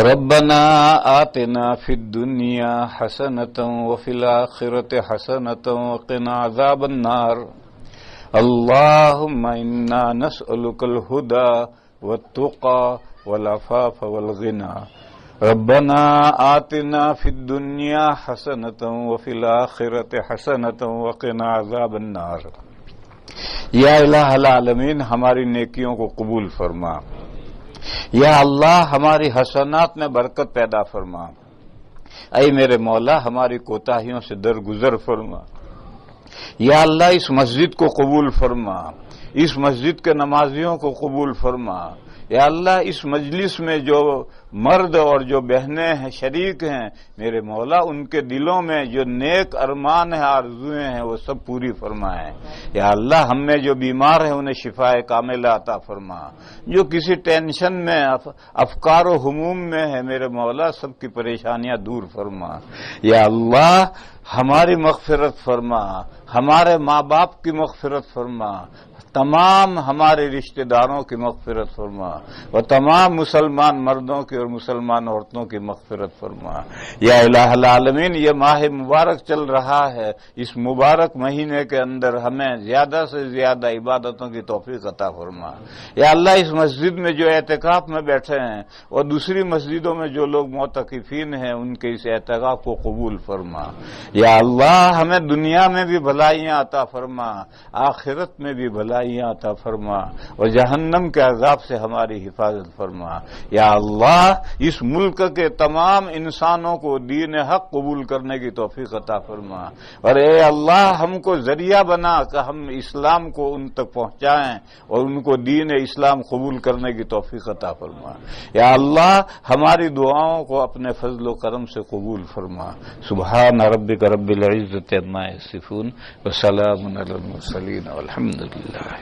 ربنا آتنا فی الدنیا حسنة وفی الآخرة حسنة وقنا عذاب النار. اللہم انا نسألک الہدى والتقى والعفاف والغنى. ربنا آتنا فی الدنیا حسنۃ وفی الآخرۃ حسنۃ وقنا عذاب النار۔ یا الہ العالمین ہماری نیکیوں کو قبول فرما، یا اللہ ہماری حسنات میں برکت پیدا فرما، اے میرے مولا ہماری کوتاہیوں سے درگزر فرما، یا اللہ اس مسجد کو قبول فرما، اس مسجد کے نمازیوں کو قبول فرما، یا اللہ اس مجلس میں جو مرد اور جو بہنیں ہیں شریک ہیں میرے مولا ان کے دلوں میں جو نیک ارمان ہیں آرزویں ہیں وہ سب پوری فرمائیں، یا اللہ ہم میں جو بیمار ہیں انہیں شفاء کاملہ عطا فرما، جو کسی ٹینشن میں افکار و ہموم میں ہے میرے مولا سب کی پریشانیاں دور فرما، یا اللہ ہماری مغفرت فرما، ہمارے ماں باپ کی مغفرت فرما، تمام ہمارے رشتہ داروں کی مغفرت فرما اور تمام مسلمان مردوں کی اور مسلمان عورتوں کی مغفرت فرما، یا الہ العالمین یہ ماہ مبارک چل رہا ہے، اس مبارک مہینے کے اندر ہمیں زیادہ سے زیادہ عبادتوں کی توفیق عطا فرما، یا اللہ اس مسجد میں جو اعتکاف میں بیٹھے ہیں اور دوسری مسجدوں میں جو لوگ معتکفین ہیں ان کے اس اعتکاف کو قبول فرما، یا اللہ ہمیں دنیا میں بھی بھلائیاں عطا فرما، آخرت میں بھی بھلائیاں عطا فرما اور جہنم کے عذاب سے ہماری حفاظت فرما، یا اللہ اس ملک کے تمام انسانوں کو دین حق قبول کرنے کی توفیق عطا فرما، اور اے اللہ ہم کو ذریعہ بنا کہ ہم اسلام کو ان تک پہنچائیں اور ان کو دین اسلام قبول کرنے کی توفیق عطا فرما، یا اللہ ہماری دعاؤں کو اپنے فضل و کرم سے قبول فرما۔ سبحان ربک رب العزت عما یصفون وسلام علی المرسلین والحمد للہ۔